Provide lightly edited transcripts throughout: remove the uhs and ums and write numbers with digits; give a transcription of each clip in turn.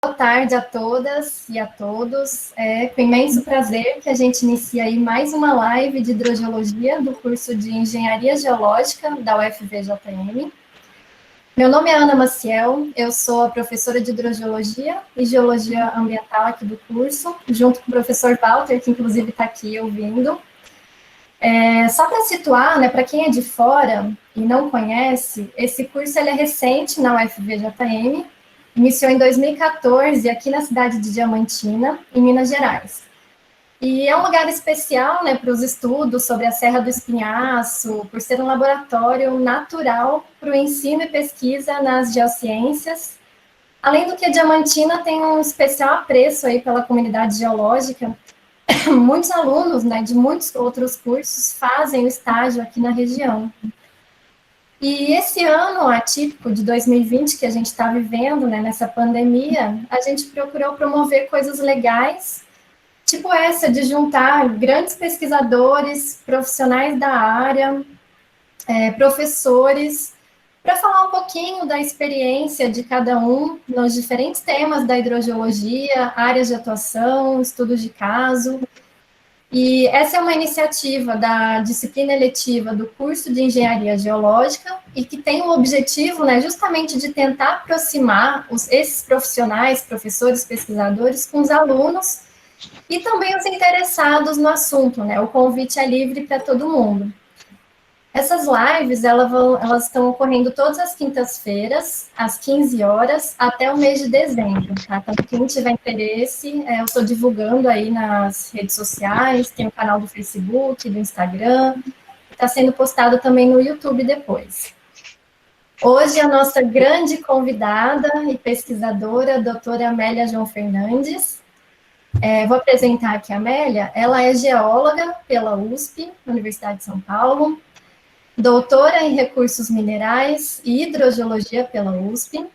Boa tarde a todas e a todos. É com imenso prazer que a gente inicia aí mais uma live de hidrogeologia do curso de Engenharia Geológica da UFVJM. Meu nome é Ana Maciel, eu sou a professora de hidrogeologia e geologia ambiental aqui do curso, junto com o professor Walter, que inclusive está aqui ouvindo. Só para situar, né, para quem é de fora e não conhece, esse curso ele é recente na UFVJM, iniciou em 2014 aqui na cidade de Diamantina, em Minas Gerais. E é um lugar especial, né, para os estudos sobre a Serra do Espinhaço, por ser um laboratório natural para o ensino e pesquisa nas geociências. Além do que a Diamantina tem um especial apreço aí pela comunidade geológica, muitos alunos, né, de muitos outros cursos fazem o estágio aqui na região. E esse ano atípico de 2020 que a gente está vivendo, né, nessa pandemia, a gente procurou promover coisas legais, tipo essa de juntar grandes pesquisadores, profissionais da área, professores, para falar um pouquinho da experiência de cada um nos diferentes temas da hidrogeologia, áreas de atuação, estudos de caso. E essa é uma iniciativa da disciplina eletiva do curso de Engenharia Geológica e que tem o objetivo, né, justamente de tentar aproximar esses profissionais, professores, pesquisadores com os alunos e também os interessados no assunto, né? O convite é livre para todo mundo. Essas lives, elas estão ocorrendo todas as quintas-feiras, às 15 horas, até o mês de dezembro, tá? Então, quem tiver interesse, eu estou divulgando aí nas redes sociais, tem o canal do Facebook, do Instagram, está sendo postado também no YouTube depois. Hoje, a nossa grande convidada e pesquisadora, a doutora Amélia João Fernandes. Vou apresentar aqui a Amélia. Ela é geóloga pela USP, Universidade de São Paulo, doutora em recursos minerais e hidrogeologia pela USP,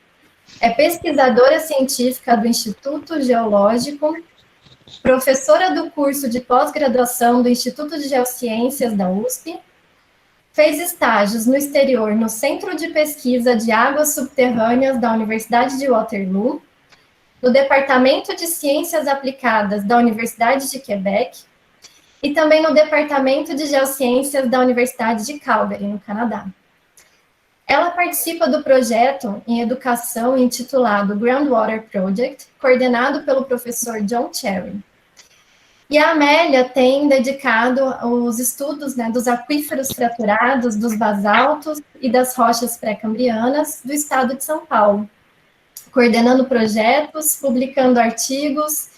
é pesquisadora científica do Instituto Geológico, professora do curso de pós-graduação do Instituto de Geociências da USP, fez estágios no exterior no Centro de Pesquisa de Águas Subterrâneas da Universidade de Waterloo, no Departamento de Ciências Aplicadas da Universidade de Quebec, e também no Departamento de Geociências da Universidade de Calgary, no Canadá. Ela participa do projeto em educação intitulado Groundwater Project, coordenado pelo professor John Cherry. E a Amélia tem dedicado os estudos, né, dos aquíferos fraturados, dos basaltos e das rochas pré-cambrianas do estado de São Paulo, coordenando projetos, publicando artigos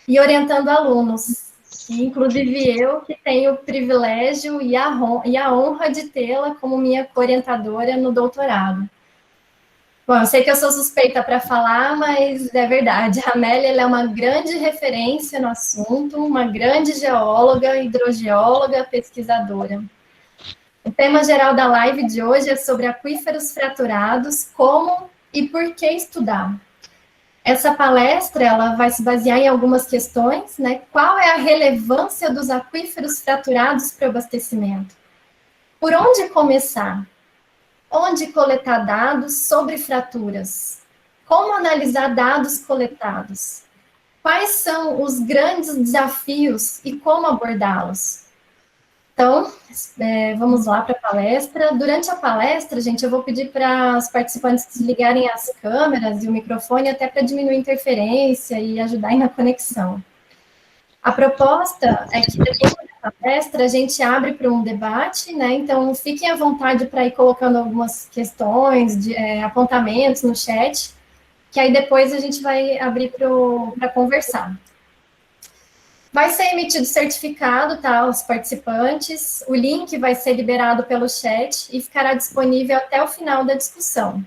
e orientando alunos. Inclusive eu, que tenho o privilégio e a honra de tê-la como minha orientadora no doutorado. Bom, eu sei que eu sou suspeita para falar, mas é verdade. A Amélia ela é uma grande referência no assunto, uma grande geóloga, hidrogeóloga, pesquisadora. O tema geral da live de hoje é sobre aquíferos fraturados, como e por que estudar. Essa palestra ela vai se basear em algumas questões, né? Qual é a relevância dos aquíferos fraturados para o abastecimento? Por onde começar? Onde coletar dados sobre fraturas? Como analisar dados coletados? Quais são os grandes desafios e como abordá-los? Então, vamos lá para a palestra. Durante a palestra, gente, eu vou pedir para os participantes desligarem as câmeras e o microfone até para diminuir a interferência e ajudar aí na conexão. A proposta é que depois da palestra a gente abre para um debate, né? Então, fiquem à vontade para ir colocando algumas questões, apontamentos no chat, que aí depois a gente vai abrir para conversar. Vai ser emitido certificado, tá, aos participantes. O link vai ser liberado pelo chat e ficará disponível até o final da discussão.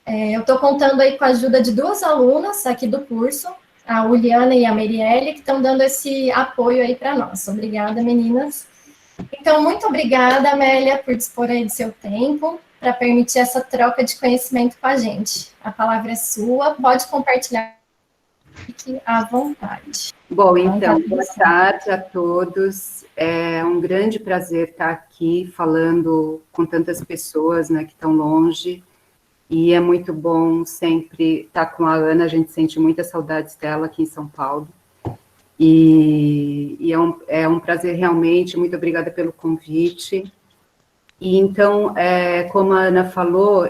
Eu estou contando aí com a ajuda de duas alunas aqui do curso, a Uliana e a Merielle, que estão dando esse apoio aí para nós. Obrigada, meninas. Então, muito obrigada, Amélia, por dispor aí do seu tempo para permitir essa troca de conhecimento com a gente. A palavra é sua, pode compartilhar. Fique à vontade. Bom, então, boa tarde a todos. É um grande prazer estar aqui falando com tantas pessoas, né, que estão longe. e é muito bom sempre estar com a Ana, a gente sente muitas saudades dela aqui em São Paulo, e é um prazer realmente, muito obrigada pelo convite. E então, como a Ana falou,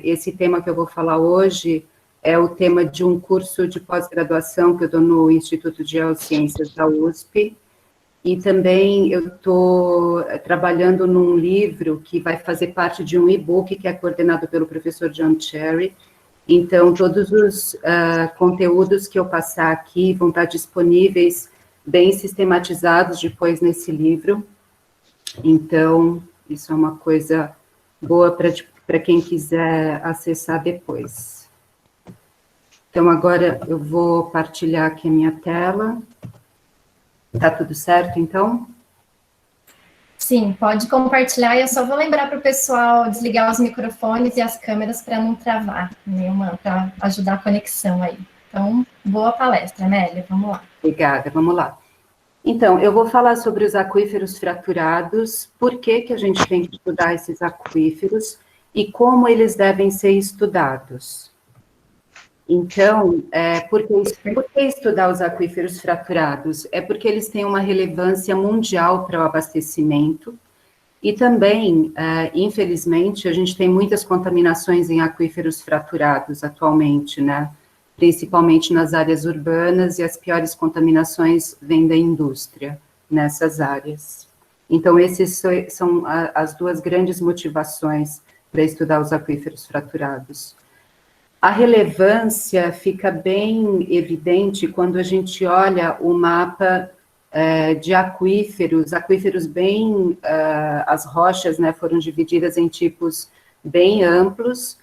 esse tema que eu vou falar hoje é o tema de um curso de pós-graduação que eu dou no Instituto de Geociências da USP, e também eu estou trabalhando num livro que vai fazer parte de um e-book que é coordenado pelo professor John Cherry. Então, todos os conteúdos que eu passar aqui vão estar disponíveis, bem sistematizados depois nesse livro. Então, isso é uma coisa boa para quem quiser acessar depois. Então, agora eu vou partilhar aqui a minha tela. Tá tudo certo, então? Sim, pode compartilhar, e eu só vou lembrar para o pessoal desligar os microfones e as câmeras para não travar nenhuma, para ajudar a conexão aí. Então, boa palestra, Amélia, vamos lá. Obrigada, vamos lá. Então, eu vou falar sobre os aquíferos fraturados, por que a gente tem que estudar esses aquíferos e como eles devem ser estudados. Então, por que estudar os aquíferos fraturados? É porque eles têm uma relevância mundial para o abastecimento e também, infelizmente, a gente tem muitas contaminações em aquíferos fraturados atualmente, né? Principalmente nas áreas urbanas, e as piores contaminações vêm da indústria nessas áreas. Então, esses são as duas grandes motivações para estudar os aquíferos fraturados. A relevância fica bem evidente quando a gente olha o mapa de aquíferos bem, as rochas, né, foram divididas em tipos bem amplos.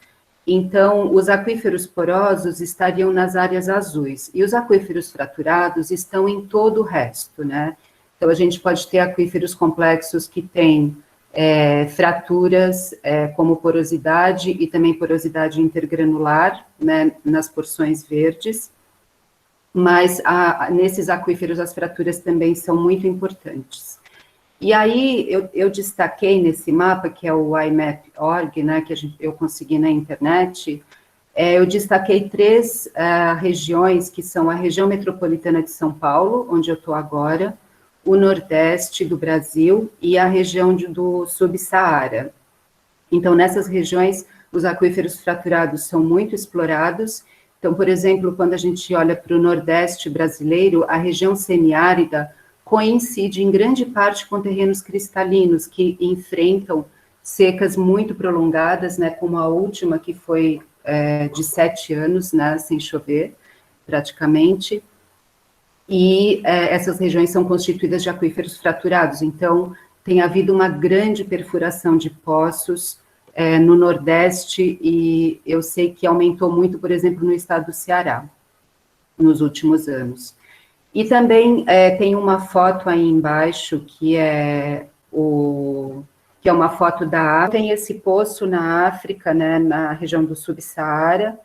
Então, os aquíferos porosos estariam nas áreas azuis, e os aquíferos fraturados estão em todo o resto, né? Então, a gente pode ter aquíferos complexos que têm fraturas como porosidade e também porosidade intergranular, né, nas porções verdes, mas nesses aquíferos as fraturas também são muito importantes. E aí eu destaquei nesse mapa, que é o IMAP.org, né, que eu consegui na internet, eu destaquei 3 regiões, que são a região metropolitana de São Paulo, onde eu estou agora, o Nordeste do Brasil e a região do Subsaara. Então, nessas regiões, os aquíferos fraturados são muito explorados. Então, por exemplo, quando a gente olha para o Nordeste brasileiro, a região semiárida coincide em grande parte com terrenos cristalinos, que enfrentam secas muito prolongadas, né, como a última, que foi de 7 anos, né, sem chover, praticamente. E essas regiões são constituídas de aquíferos fraturados, então tem havido uma grande perfuração de poços no Nordeste, e eu sei que aumentou muito, por exemplo, no estado do Ceará, nos últimos anos. E também tem uma foto aí embaixo, que é uma foto da África. Tem esse poço na África, né, na região do Subsaara,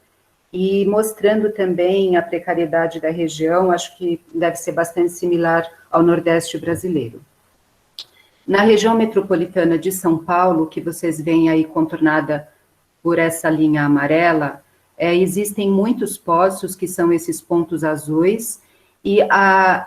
e mostrando também a precariedade da região, acho que deve ser bastante similar ao Nordeste brasileiro. Na região metropolitana de São Paulo, que vocês veem aí contornada por essa linha amarela, existem muitos poços, que são esses pontos azuis, e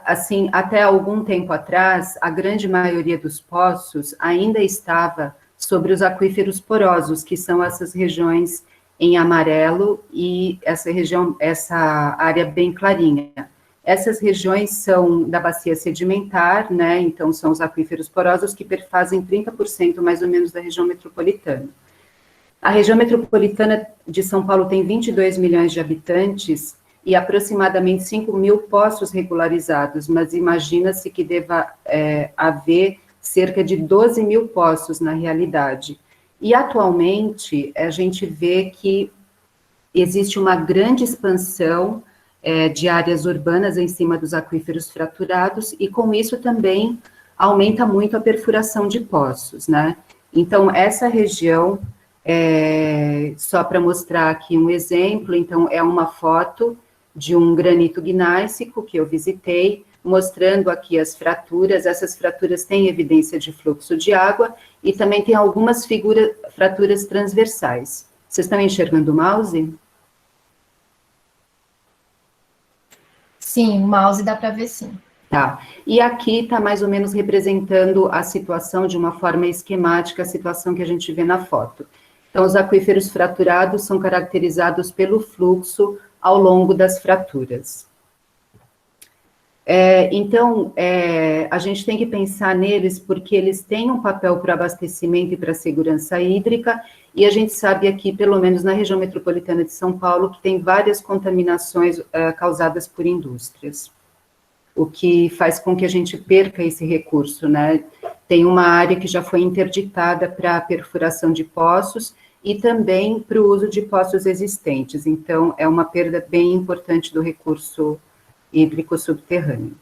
assim, até algum tempo atrás, a grande maioria dos poços ainda estava sobre os aquíferos porosos, que são essas regiões em amarelo, e essa área bem clarinha. Essas regiões são da bacia sedimentar, né, então são os aquíferos porosos que perfazem 30% mais ou menos da região metropolitana. A região metropolitana de São Paulo tem 22 milhões de habitantes e aproximadamente 5 mil poços regularizados, mas imagina-se que deva haver cerca de 12 mil poços na realidade. E, atualmente, a gente vê que existe uma grande expansão de áreas urbanas em cima dos aquíferos fraturados, e, com isso, também aumenta muito a perfuração de poços, né? Então, essa região, só para mostrar aqui um exemplo, então, é uma foto de um granito gnáisico que eu visitei, mostrando aqui as fraturas. Essas fraturas têm evidência de fluxo de água, e também tem algumas fraturas transversais. Vocês estão enxergando o mouse? Sim, o mouse dá para ver sim. Tá, e aqui está mais ou menos representando a situação de uma forma esquemática, a situação que a gente vê na foto. Então, os aquíferos fraturados são caracterizados pelo fluxo ao longo das fraturas. A gente tem que pensar neles porque eles têm um papel para abastecimento e para segurança hídrica, e a gente sabe aqui, pelo menos na região metropolitana de São Paulo, que tem várias contaminações causadas por indústrias, o que faz com que a gente perca esse recurso, né? Tem uma área que já foi interditada para a perfuração de poços e também para o uso de poços existentes, então é uma perda bem importante do recurso hídrico subterrâneo.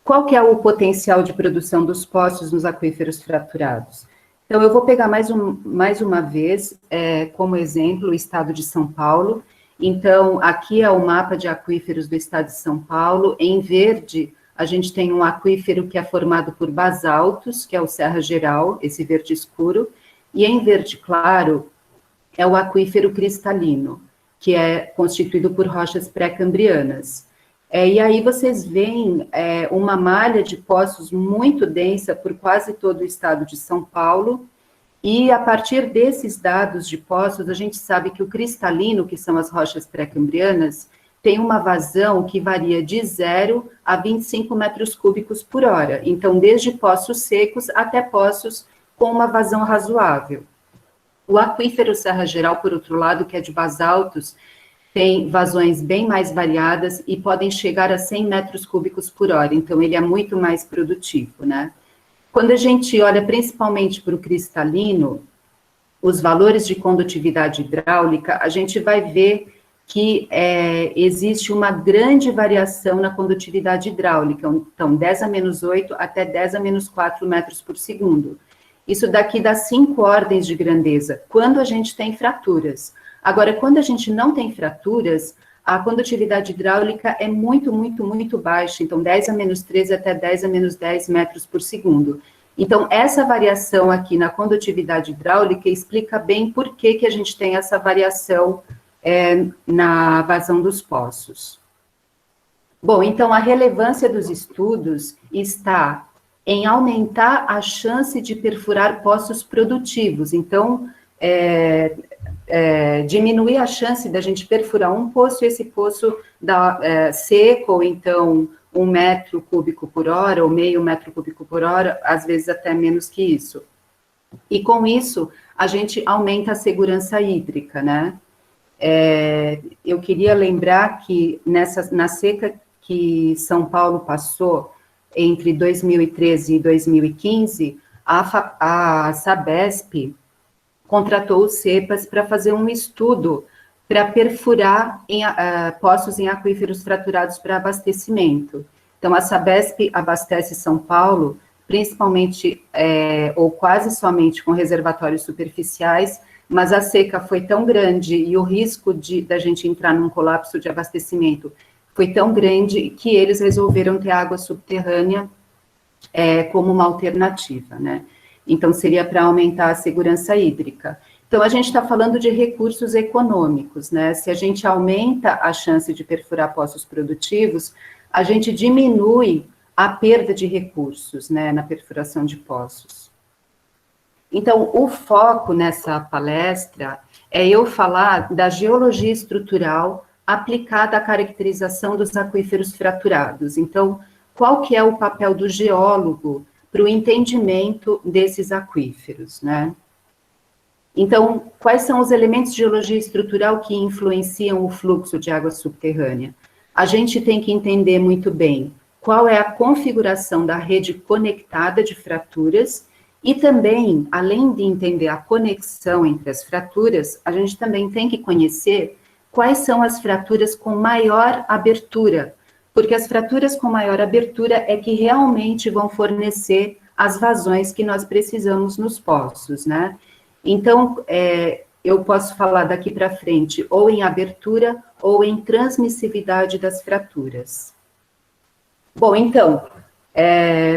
Qual que é o potencial de produção dos poços nos aquíferos fraturados? Então, eu vou pegar mais uma vez, como exemplo, o estado de São Paulo. Então, aqui é o mapa de aquíferos do estado de São Paulo. Em verde, a gente tem um aquífero que é formado por basaltos, que é o Serra Geral, esse verde escuro, e em verde claro é o aquífero cristalino, que é constituído por rochas pré-cambrianas. E aí vocês veem uma malha de poços muito densa por quase todo o estado de São Paulo, e a partir desses dados de poços, a gente sabe que o cristalino, que são as rochas pré-cambrianas, tem uma vazão que varia de 0 a 25 metros cúbicos por hora, então desde poços secos até poços com uma vazão razoável. O aquífero Serra Geral, por outro lado, que é de basaltos, tem vazões bem mais variadas e podem chegar a 100 metros cúbicos por hora, então ele é muito mais produtivo, né? Quando a gente olha principalmente para o cristalino, os valores de condutividade hidráulica, a gente vai ver que existe uma grande variação na condutividade hidráulica, então 10 a menos 8 até 10 a menos 4 metros por segundo. Isso daqui dá 5 ordens de grandeza, quando a gente tem fraturas. Agora, quando a gente não tem fraturas, a condutividade hidráulica é muito, muito, muito baixa, então 10 a menos 13 até 10 a menos 10 metros por segundo. Então, essa variação aqui na condutividade hidráulica explica bem por que a gente tem essa variação na vazão dos poços. Bom, então, a relevância dos estudos está em aumentar a chance de perfurar poços produtivos. Então, diminuir a chance da gente perfurar um poço, e esse poço seco, ou então 1 metro cúbico por hora, ou meio metro cúbico por hora, às vezes até menos que isso. E com isso, a gente aumenta a segurança hídrica, né? Eu queria lembrar que na seca que São Paulo passou entre 2013 e 2015, a Sabesp contratou o CEPAS para fazer um estudo para perfurar poços em aquíferos fraturados para abastecimento. Então, a Sabesp abastece São Paulo, principalmente, ou quase somente com reservatórios superficiais, mas a seca foi tão grande e o risco da gente entrar num colapso de abastecimento foi tão grande que eles resolveram ter água subterrânea como uma alternativa, né? Então, seria para aumentar a segurança hídrica. Então, a gente está falando de recursos econômicos, né? Se a gente aumenta a chance de perfurar poços produtivos, a gente diminui a perda de recursos, né, na perfuração de poços. Então, o foco nessa palestra é eu falar da geologia estrutural aplicada à caracterização dos aquíferos fraturados. Então, qual que é o papel do geólogo para o entendimento desses aquíferos, né? Então, quais são os elementos de geologia estrutural que influenciam o fluxo de água subterrânea? A gente tem que entender muito bem qual é a configuração da rede conectada de fraturas e também, além de entender a conexão entre as fraturas, a gente também tem que conhecer quais são as fraturas com maior abertura, porque as fraturas com maior abertura é que realmente vão fornecer as vazões que nós precisamos nos poços, né? Então, eu posso falar daqui para frente ou em abertura ou em transmissividade das fraturas. Bom, então,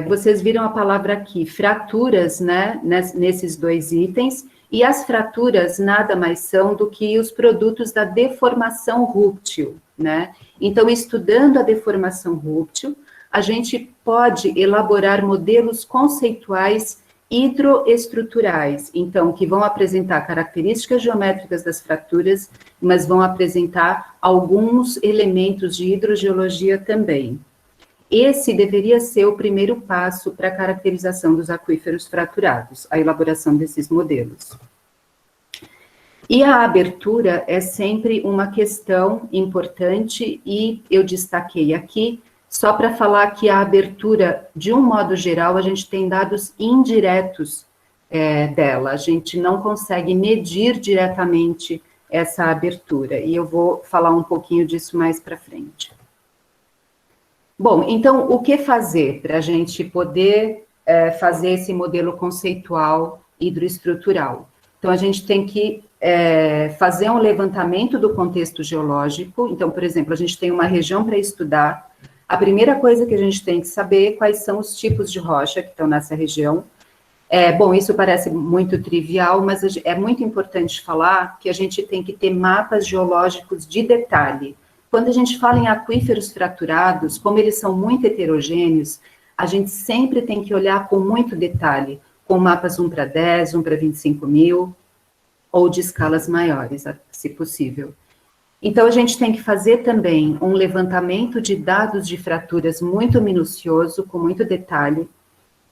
vocês viram a palavra aqui, fraturas, né, nesses dois itens, E as fraturas nada mais são do que os produtos da deformação rúptil, né? Então, estudando a deformação rúptil, a gente pode elaborar modelos conceituais hidroestruturais, então, que vão apresentar características geométricas das fraturas, mas vão apresentar alguns elementos de hidrogeologia também. Esse deveria ser o primeiro passo para a caracterização dos aquíferos fraturados, a elaboração desses modelos. E a abertura é sempre uma questão importante, e eu destaquei aqui, só para falar que a abertura, de um modo geral, a gente tem dados indiretos dela, a gente não consegue medir diretamente essa abertura, e eu vou falar um pouquinho disso mais para frente. Bom, então, o que fazer para a gente poder fazer esse modelo conceitual hidroestrutural? Então, a gente tem que fazer um levantamento do contexto geológico. Então, por exemplo, a gente tem uma região para estudar. A primeira coisa que a gente tem que saber é quais são os tipos de rocha que estão nessa região. Bom, isso parece muito trivial, mas é muito importante falar que a gente tem que ter mapas geológicos de detalhe. Quando a gente fala em aquíferos fraturados, como eles são muito heterogêneos, a gente sempre tem que olhar com muito detalhe, com mapas 1 para 10, 1 para 25 mil, ou de escalas maiores, se possível. Então, a gente tem que fazer também um levantamento de dados de fraturas muito minucioso, com muito detalhe,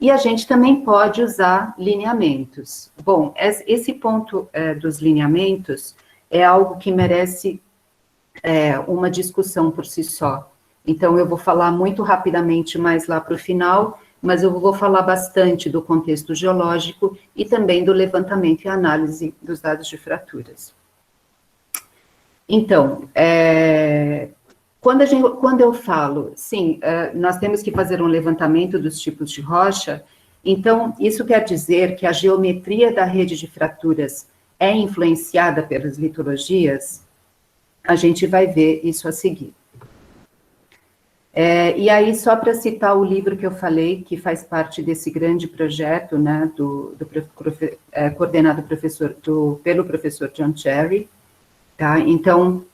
e a gente também pode usar lineamentos. Bom, esse ponto dos lineamentos é algo que merece uma discussão por si só. Então, eu vou falar muito rapidamente mais lá para o final, mas eu vou falar bastante do contexto geológico e também do levantamento e análise dos dados de fraturas. Então, quando eu falo, sim, nós temos que fazer um levantamento dos tipos de rocha, então, isso quer dizer que a geometria da rede de fraturas é influenciada pelas litologias? A gente vai ver isso a seguir. E aí, só para citar o livro que eu falei, que faz parte desse grande projeto, né, coordenado pelo professor John Cherry, tá? Então,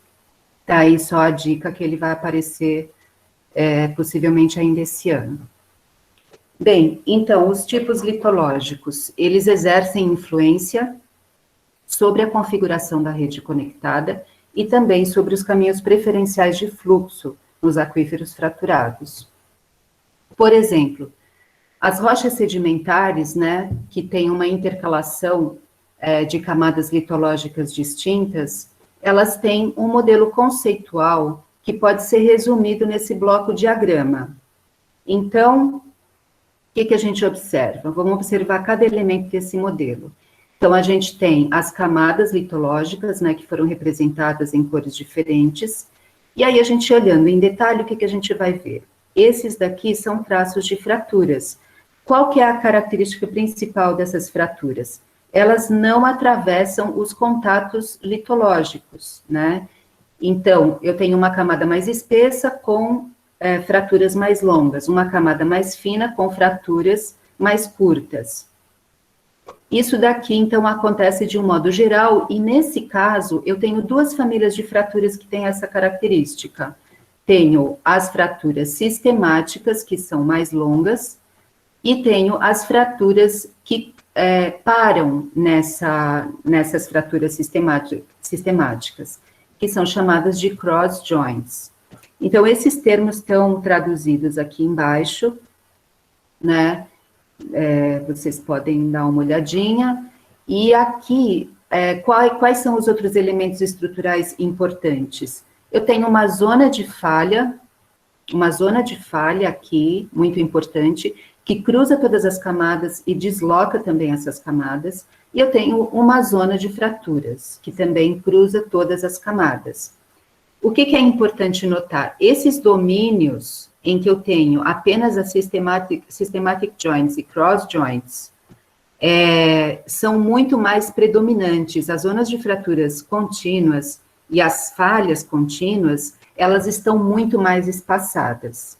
tá aí só a dica que ele vai aparecer possivelmente ainda esse ano. Bem, então, os tipos litológicos, eles exercem influência sobre a configuração da rede conectada e também sobre os caminhos preferenciais de fluxo nos aquíferos fraturados. Por exemplo, as rochas sedimentares, né, que têm uma intercalação de camadas litológicas distintas, elas têm um modelo conceitual que pode ser resumido nesse bloco diagrama. Então, o que a gente observa? Vamos observar cada elemento desse modelo. Então, a gente tem as camadas litológicas, né, que foram representadas em cores diferentes, e aí a gente olhando em detalhe, o que a gente vai ver? Esses daqui são traços de fraturas. Qual que é a característica principal dessas fraturas? Elas não atravessam os contatos litológicos, né? Então, eu tenho uma camada mais espessa com fraturas mais longas, uma camada mais fina com fraturas mais curtas. Isso daqui, então, acontece de um modo geral, e nesse caso, eu tenho duas famílias de fraturas que têm essa característica. Tenho as fraturas sistemáticas, que são mais longas, e tenho as fraturas que param nessas fraturas sistemáticas, que são chamadas de cross joints. Então, esses termos estão traduzidos aqui embaixo, né? Vocês podem dar uma olhadinha, e aqui, quais são os outros elementos estruturais importantes? Eu tenho uma zona de falha aqui, muito importante, que cruza todas as camadas e desloca também essas camadas, e eu tenho uma zona de fraturas, que também cruza todas as camadas. O que é importante notar? Esses domínios em que eu tenho apenas as systematic joints e cross joints, são muito mais predominantes. As zonas de fraturas contínuas e as falhas contínuas, elas estão muito mais espaçadas,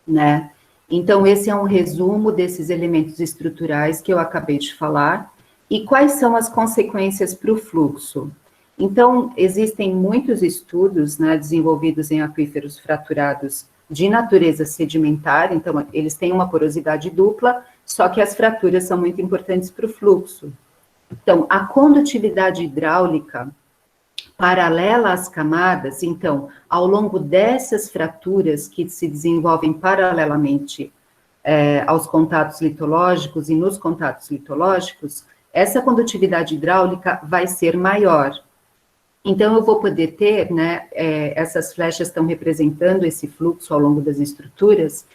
né? Então, esse é um resumo desses elementos estruturais que eu acabei de falar. E quais são as consequências para o fluxo? Então, existem muitos estudos, né, desenvolvidos em aquíferos fraturados de natureza sedimentar, então eles têm uma porosidade dupla, só que as fraturas são muito importantes para o fluxo. Então, a condutividade hidráulica paralela às camadas, então, ao longo dessas fraturas que se desenvolvem paralelamente aos contatos litológicos e nos contatos litológicos, essa condutividade hidráulica vai ser maior. Então, eu vou poder ter, né, essas flechas estão representando esse fluxo ao longo das estruturas,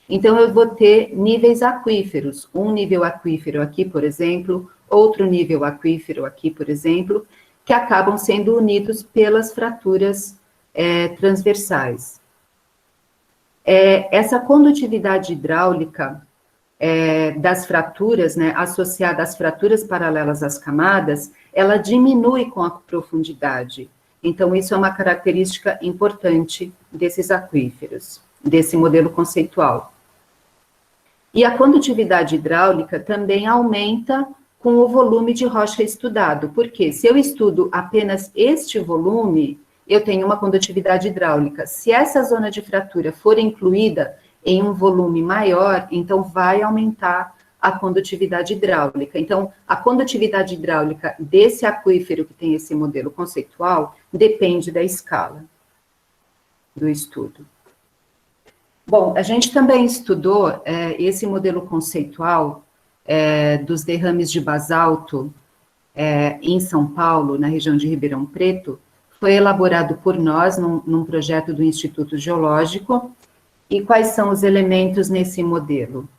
então eu vou ter níveis aquíferos, um nível aquífero aqui, por exemplo, outro nível aquífero aqui, por exemplo, que acabam sendo unidos pelas fraturas transversais. Essa condutividade hidráulica das fraturas, né, associada às fraturas paralelas às camadas, ela diminui com a profundidade. Então, isso é uma característica importante desses aquíferos, desse modelo conceitual. E a condutividade hidráulica também aumenta com o volume de rocha estudado, porque se eu estudo apenas este volume, eu tenho uma condutividade hidráulica. Se essa zona de fratura for incluída em um volume maior, então vai aumentar a condutividade hidráulica. Então, a condutividade hidráulica desse aquífero que tem esse modelo conceitual depende da escala do estudo. Bom, a gente também estudou esse modelo conceitual dos derrames de basalto em São Paulo, na região de Ribeirão Preto. Foi elaborado por nós num projeto do Instituto Geológico. E quais são os elementos nesse modelo?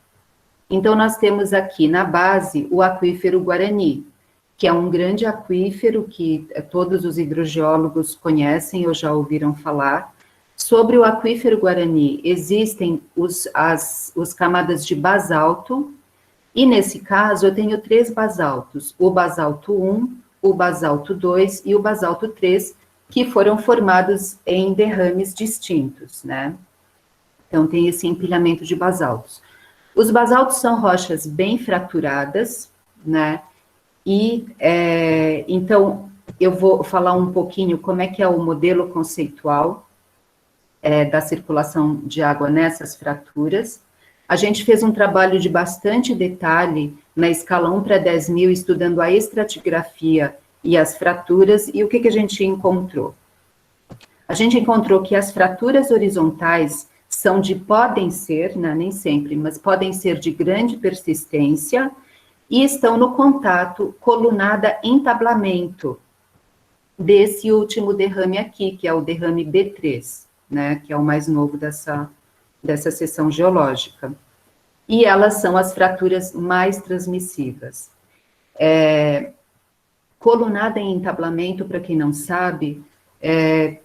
Então, nós temos aqui na base o aquífero Guarani, que é um grande aquífero que todos os hidrogeólogos conhecem ou já ouviram falar. Sobre o aquífero Guarani, existem os camadas de basalto, e nesse caso eu tenho 3 basaltos, o basalto 1, o basalto 2 e o basalto 3, que foram formados em derrames distintos, né? Então, tem esse empilhamento de basaltos. Os basaltos são rochas bem fraturadas, né? E, então, eu vou falar um pouquinho como é que é o modelo conceitual da circulação de água nessas fraturas. A gente fez um trabalho de bastante detalhe na escala 1 para 10 mil, estudando a estratigrafia e as fraturas, e o que a gente encontrou? A gente encontrou que as fraturas horizontais podem ser, né, nem sempre, mas podem ser de grande persistência e estão no contato colunada-entablamento desse último derrame aqui, que é o derrame B3, né, que é o mais novo dessa seção geológica. E elas são as fraturas mais transmissivas. Colunada em entablamento, para quem não sabe,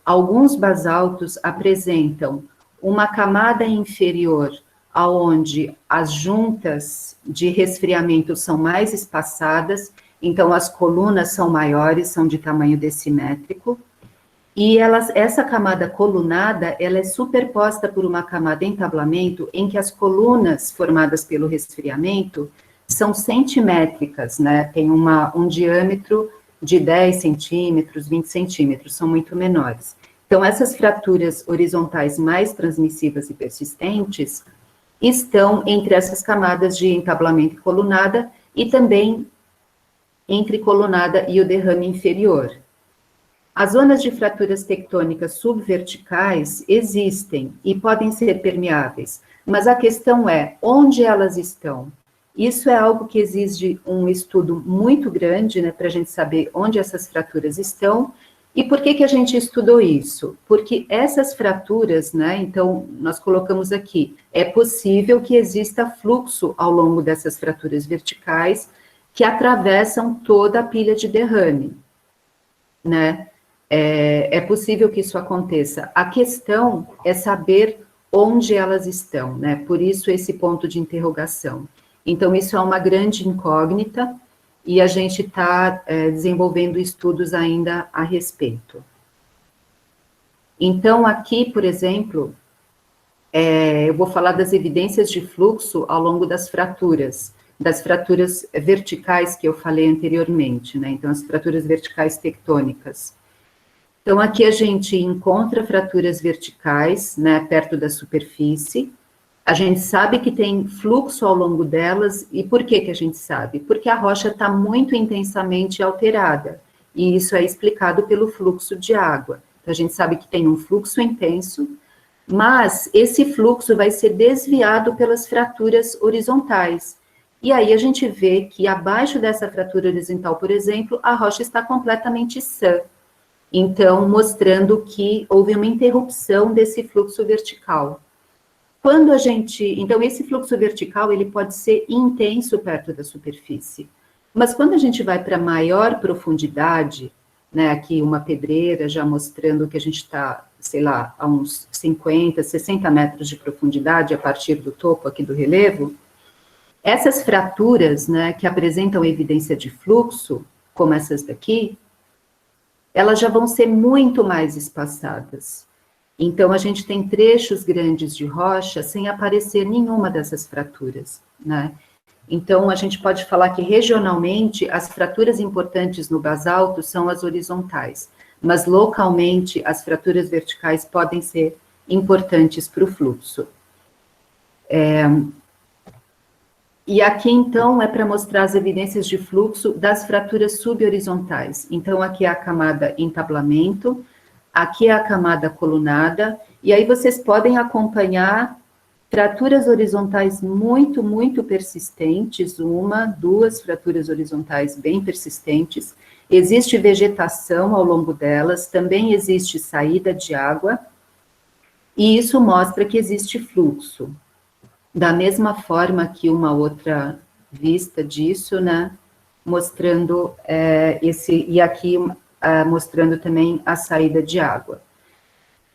alguns basaltos apresentam uma camada inferior, aonde as juntas de resfriamento são mais espaçadas, então as colunas são maiores, são de tamanho decimétrico, e essa camada colunada, ela é superposta por uma camada entablamento, em que as colunas formadas pelo resfriamento são centimétricas, né? Tem um diâmetro de 10 centímetros, 20 centímetros, são muito menores. Então, essas fraturas horizontais mais transmissivas e persistentes estão entre essas camadas de entablamento e colunada e também entre colunada e o derrame inferior. As zonas de fraturas tectônicas subverticais existem e podem ser permeáveis, mas a questão é onde elas estão. Isso é algo que exige um estudo muito grande, né, para a gente saber onde essas fraturas estão. E por que a gente estudou isso? Porque essas fraturas, né, então, nós colocamos aqui, é possível que exista fluxo ao longo dessas fraturas verticais que atravessam toda a pilha de derrame, né? É possível que isso aconteça. A questão é saber onde elas estão, né? Por isso esse ponto de interrogação. Então, isso é uma grande incógnita, e a gente está desenvolvendo estudos ainda a respeito. Então, aqui, por exemplo, eu vou falar das evidências de fluxo ao longo das fraturas. das fraturas verticais que eu falei anteriormente, né? Então, as fraturas verticais tectônicas. Então, aqui a gente encontra fraturas verticais, né, perto da superfície. A gente sabe que tem fluxo ao longo delas, e por que que a gente sabe? Porque a rocha está muito intensamente alterada, e isso é explicado pelo fluxo de água. Então, a gente sabe que tem um fluxo intenso, mas esse fluxo vai ser desviado pelas fraturas horizontais. E aí a gente vê que abaixo dessa fratura horizontal, por exemplo, a rocha está completamente sã. Então, mostrando que houve uma interrupção desse fluxo vertical. Quando a gente... Então, esse fluxo vertical, ele pode ser intenso perto da superfície. Mas quando a gente vai para maior profundidade, né, aqui uma pedreira já mostrando que a gente está, sei lá, a uns 50, 60 metros de profundidade a partir do topo aqui do relevo, essas fraturas, né, que apresentam evidência de fluxo, como essas daqui, elas já vão ser muito mais espaçadas. Então, a gente tem trechos grandes de rocha sem aparecer nenhuma dessas fraturas, né? Então, a gente pode falar que regionalmente as fraturas importantes no basalto são as horizontais, mas localmente as fraturas verticais podem ser importantes para o fluxo. E aqui, então, é para mostrar as evidências de fluxo das fraturas subhorizontais. Então, aqui é a camada entablamento, aqui é a camada colunada, e aí vocês podem acompanhar fraturas horizontais muito, muito persistentes, uma, duas fraturas horizontais bem persistentes, existe vegetação ao longo delas, também existe saída de água, e isso mostra que existe fluxo. Da mesma forma que uma outra vista disso, né, mostrando e aqui mostrando também a saída de água.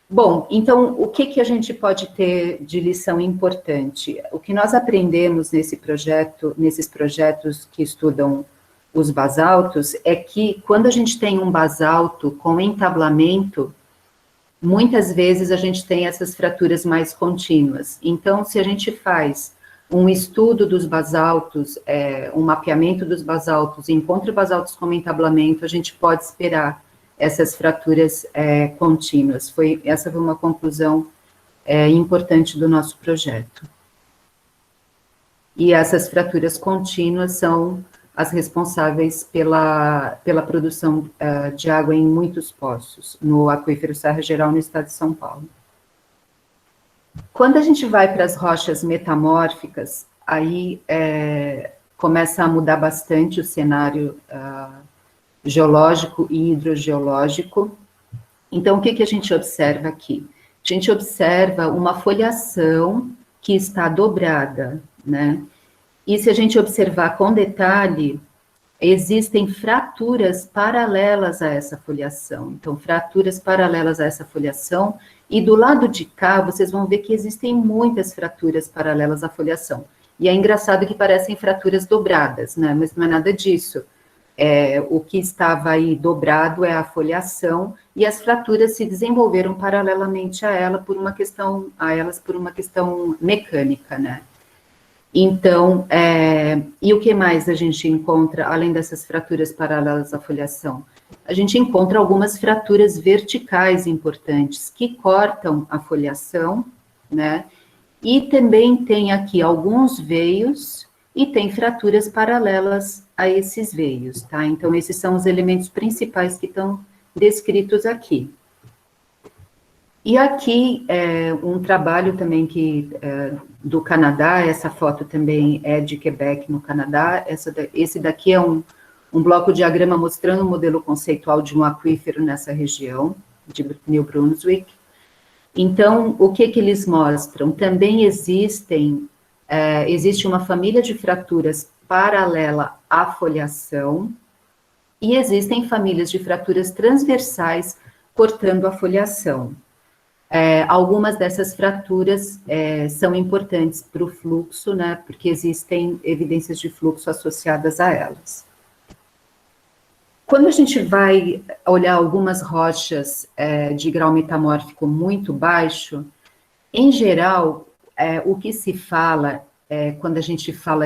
Bom, então, o que a gente pode ter de lição importante? O que nós aprendemos nesses projetos que estudam os basaltos, é que quando a gente tem um basalto com entablamento, muitas vezes a gente tem essas fraturas mais contínuas. Então, se a gente faz um estudo dos basaltos, um mapeamento dos basaltos, encontra basaltos com entablamento, a gente pode esperar essas fraturas contínuas. Essa foi uma conclusão importante do nosso projeto. E essas fraturas contínuas são as responsáveis pela produção de água em muitos poços, no aquífero Serra Geral, no estado de São Paulo. Quando a gente vai para as rochas metamórficas, aí começa a mudar bastante o cenário geológico e hidrogeológico. Então, o que a gente observa aqui? A gente observa uma foliação que está dobrada, né? E se a gente observar com detalhe, existem fraturas paralelas a essa foliação. Então, fraturas paralelas a essa foliação, e do lado de cá, vocês vão ver que existem muitas fraturas paralelas à foliação. E é engraçado que parecem fraturas dobradas, né? Mas não é nada disso. O que estava aí dobrado é a foliação, e as fraturas se desenvolveram paralelamente a elas por uma questão mecânica, né? Então, e o que mais a gente encontra, além dessas fraturas paralelas à foliação? A gente encontra algumas fraturas verticais importantes, que cortam a foliação, né? E também tem aqui alguns veios, e tem fraturas paralelas a esses veios, tá? Então, esses são os elementos principais que estão descritos aqui. E aqui um trabalho também do Canadá, essa foto também é de Quebec, no Canadá. Esse daqui é um bloco-diagrama mostrando o modelo conceitual de um aquífero nessa região, de New Brunswick. Então, o que eles mostram? Também existe uma família de fraturas paralela à foliação, e existem famílias de fraturas transversais cortando a foliação. Algumas dessas fraturas são importantes para o fluxo, né, porque existem evidências de fluxo associadas a elas. Quando a gente vai olhar algumas rochas de grau metamórfico muito baixo, em geral, o que se fala quando a gente fala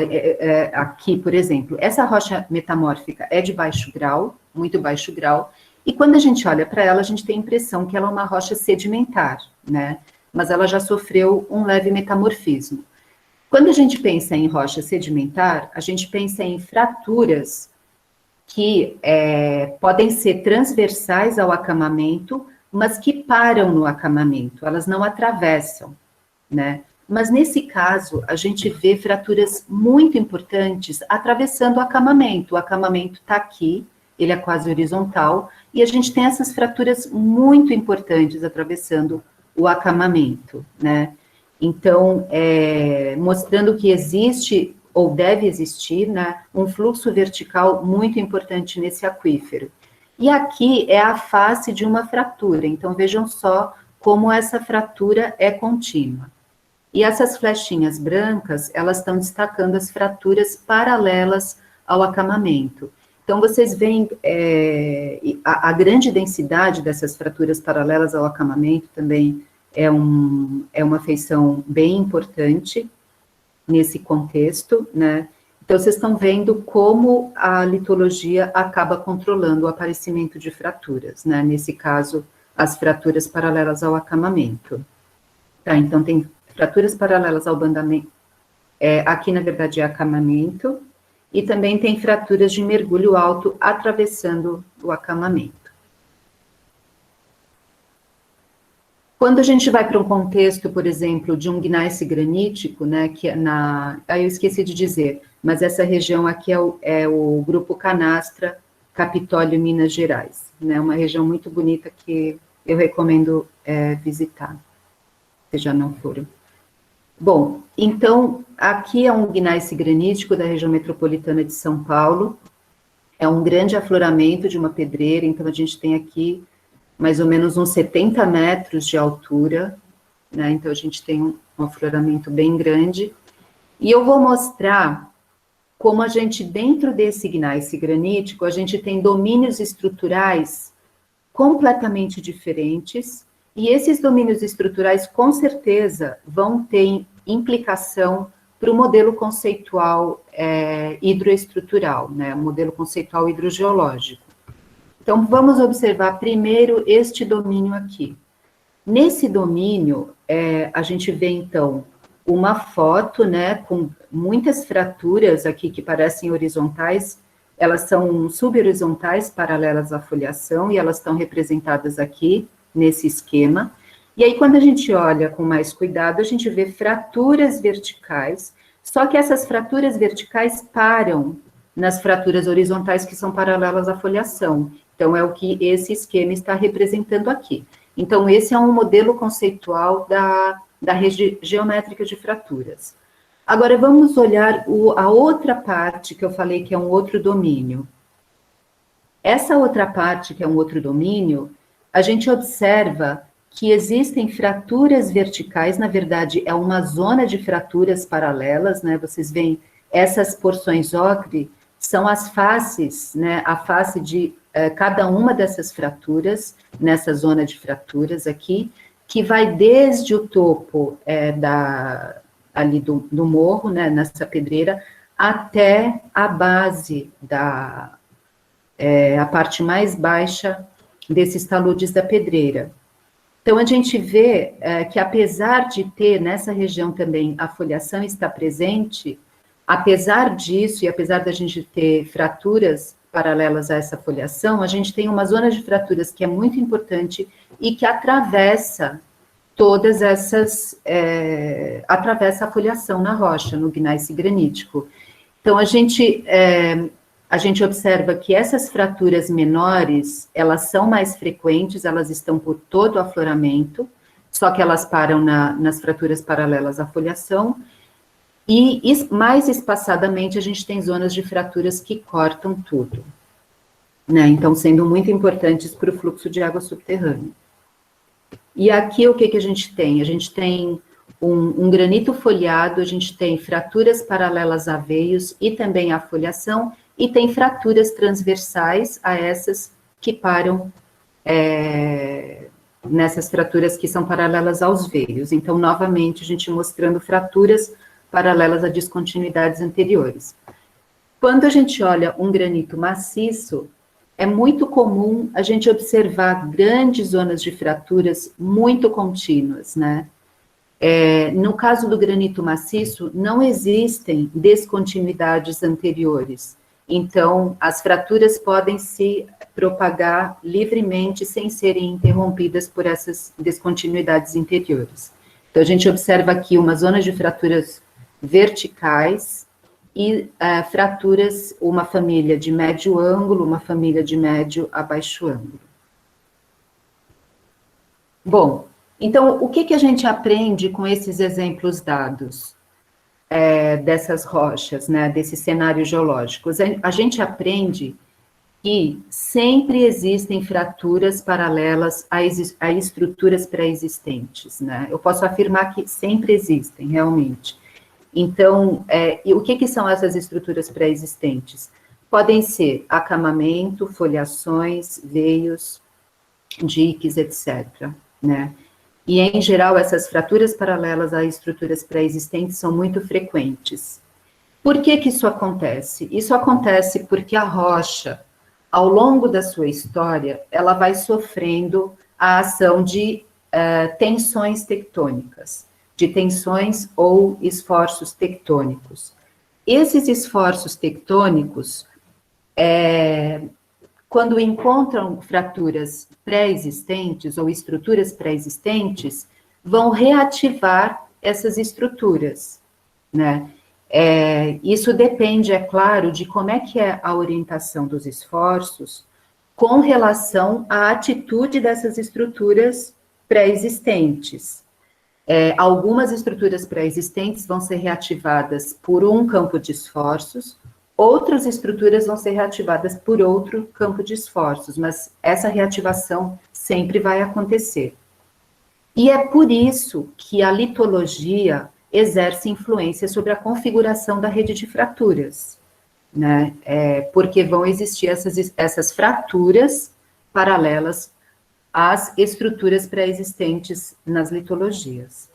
aqui, por exemplo, essa rocha metamórfica é de baixo grau, muito baixo grau, e quando a gente olha para ela, a gente tem a impressão que ela é uma rocha sedimentar, né? Mas ela já sofreu um leve metamorfismo. Quando a gente pensa em rocha sedimentar, a gente pensa em fraturas que podem ser transversais ao acamamento, mas que param no acamamento, elas não atravessam, né? Mas nesse caso, a gente vê fraturas muito importantes atravessando o acamamento está aqui, ele é quase horizontal, e a gente tem essas fraturas muito importantes atravessando o acamamento, né? Então, mostrando que existe, ou deve existir, né, um fluxo vertical muito importante nesse aquífero. E aqui é a face de uma fratura, então vejam só como essa fratura é contínua. E essas flechinhas brancas, elas estão destacando as fraturas paralelas ao acamamento. Então, vocês veem a grande densidade dessas fraturas paralelas ao acamamento também é uma feição bem importante nesse contexto, né? Então, vocês estão vendo como a litologia acaba controlando o aparecimento de fraturas, né? Nesse caso, as fraturas paralelas ao acamamento. Tá, então, tem fraturas paralelas ao bandamento, aqui, na verdade, é acamamento, e também tem fraturas de mergulho alto atravessando o acamamento. Quando a gente vai para um contexto, por exemplo, de um gneiss granítico, né, que aí eu esqueci de dizer, mas essa região aqui é o Grupo Canastra, Capitólio, Minas Gerais, né, uma região muito bonita que eu recomendo visitar, se já não foram. Bom, então, aqui é um gneiss granítico da região metropolitana de São Paulo, é um grande afloramento de uma pedreira, então a gente tem aqui mais ou menos uns 70 metros de altura, né, então a gente tem um afloramento bem grande, e eu vou mostrar como a gente, dentro desse gneiss granítico, a gente tem domínios estruturais completamente diferentes, e esses domínios estruturais, com certeza, vão ter implicação para o modelo conceitual hidroestrutural, né, o modelo conceitual hidrogeológico. Então, vamos observar primeiro este domínio aqui. Nesse domínio, a gente vê, então, uma foto, né, com muitas fraturas aqui que parecem horizontais, elas são subhorizontais, paralelas à foliação, e elas estão representadas aqui, nesse esquema. E aí, quando a gente olha com mais cuidado, a gente vê fraturas verticais, só que essas fraturas verticais param nas fraturas horizontais que são paralelas à foliação. Então, é o que esse esquema está representando aqui. Então, esse é um modelo conceitual da rede geométrica de fraturas. Agora, vamos olhar a outra parte que eu falei que é um outro domínio. Essa outra parte, que é um outro domínio, a gente observa que existem fraturas verticais, na verdade, é uma zona de fraturas paralelas, né? Vocês veem, essas porções ocre são as faces, né? A face de cada uma dessas fraturas, nessa zona de fraturas aqui, que vai desde o topo ali do morro, né? Nessa pedreira, até a base a parte mais baixa desses taludes da pedreira. Então, a gente vê que, apesar de ter nessa região também a foliação está presente, apesar disso, e apesar da gente ter fraturas paralelas a essa foliação, a gente tem uma zona de fraturas que é muito importante e que atravessa todas essas, atravessa a foliação na rocha, no gneiss granítico. Então, a gente observa que essas fraturas menores, elas são mais frequentes, elas estão por todo o afloramento, só que elas param nas fraturas paralelas à foliação, e mais espaçadamente a gente tem zonas de fraturas que cortam tudo, né? Então, sendo muito importantes para o fluxo de água subterrânea. E aqui o que a gente tem? A gente tem um granito foliado, a gente tem fraturas paralelas a veios e também a foliação, e tem fraturas transversais a essas que param nessas fraturas que são paralelas aos veios. Então, novamente, a gente mostrando fraturas paralelas a descontinuidades anteriores. Quando a gente olha um granito maciço, é muito comum a gente observar grandes zonas de fraturas muito contínuas, né? No caso do granito maciço, não existem descontinuidades anteriores. Então, as fraturas podem se propagar livremente sem serem interrompidas por essas descontinuidades interiores. Então, a gente observa aqui uma zona de fraturas verticais e fraturas, uma família de médio ângulo, uma família de médio a baixo ângulo. Bom, então, o que a gente aprende com esses exemplos dados dessas rochas, né, desses cenários geológicos? A gente aprende que sempre existem fraturas paralelas a estruturas pré-existentes, né? Eu posso afirmar que sempre existem, realmente. Então, e o que são essas estruturas pré-existentes? Podem ser acamamento, foliações, veios, diques, etc., né? E, em geral, essas fraturas paralelas a estruturas pré-existentes são muito frequentes. Por que isso acontece? Isso acontece porque a rocha, ao longo da sua história, ela vai sofrendo a ação de tensões tectônicas, de tensões ou esforços tectônicos. Esses esforços tectônicos, quando encontram fraturas pré-existentes ou estruturas pré-existentes, vão reativar essas estruturas, né? Isso depende, é claro, de como é que é a orientação dos esforços com relação à atitude dessas estruturas pré-existentes. Algumas estruturas pré-existentes vão ser reativadas por um campo de esforços, outras estruturas vão ser reativadas por outro campo de esforços, mas essa reativação sempre vai acontecer. E é por isso que a litologia exerce influência sobre a configuração da rede de fraturas, né? Porque vão existir essas fraturas paralelas às estruturas pré-existentes nas litologias.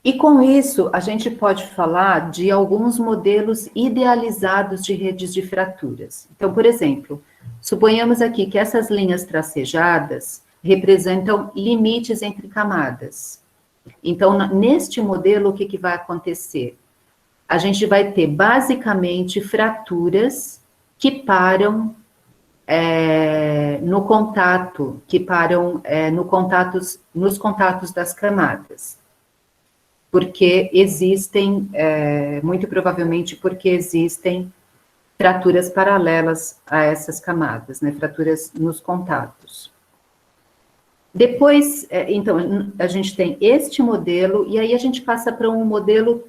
E com isso, a gente pode falar de alguns modelos idealizados de redes de fraturas. Então, por exemplo, suponhamos aqui que essas linhas tracejadas representam limites entre camadas. Então, neste modelo, o que vai acontecer? A gente vai ter, basicamente, fraturas que param no contato, nos contatos das camadas. Porque existem, muito provavelmente porque existem fraturas paralelas a essas camadas, né, fraturas nos contatos. Depois, então, a gente tem este modelo, e aí a gente passa para um modelo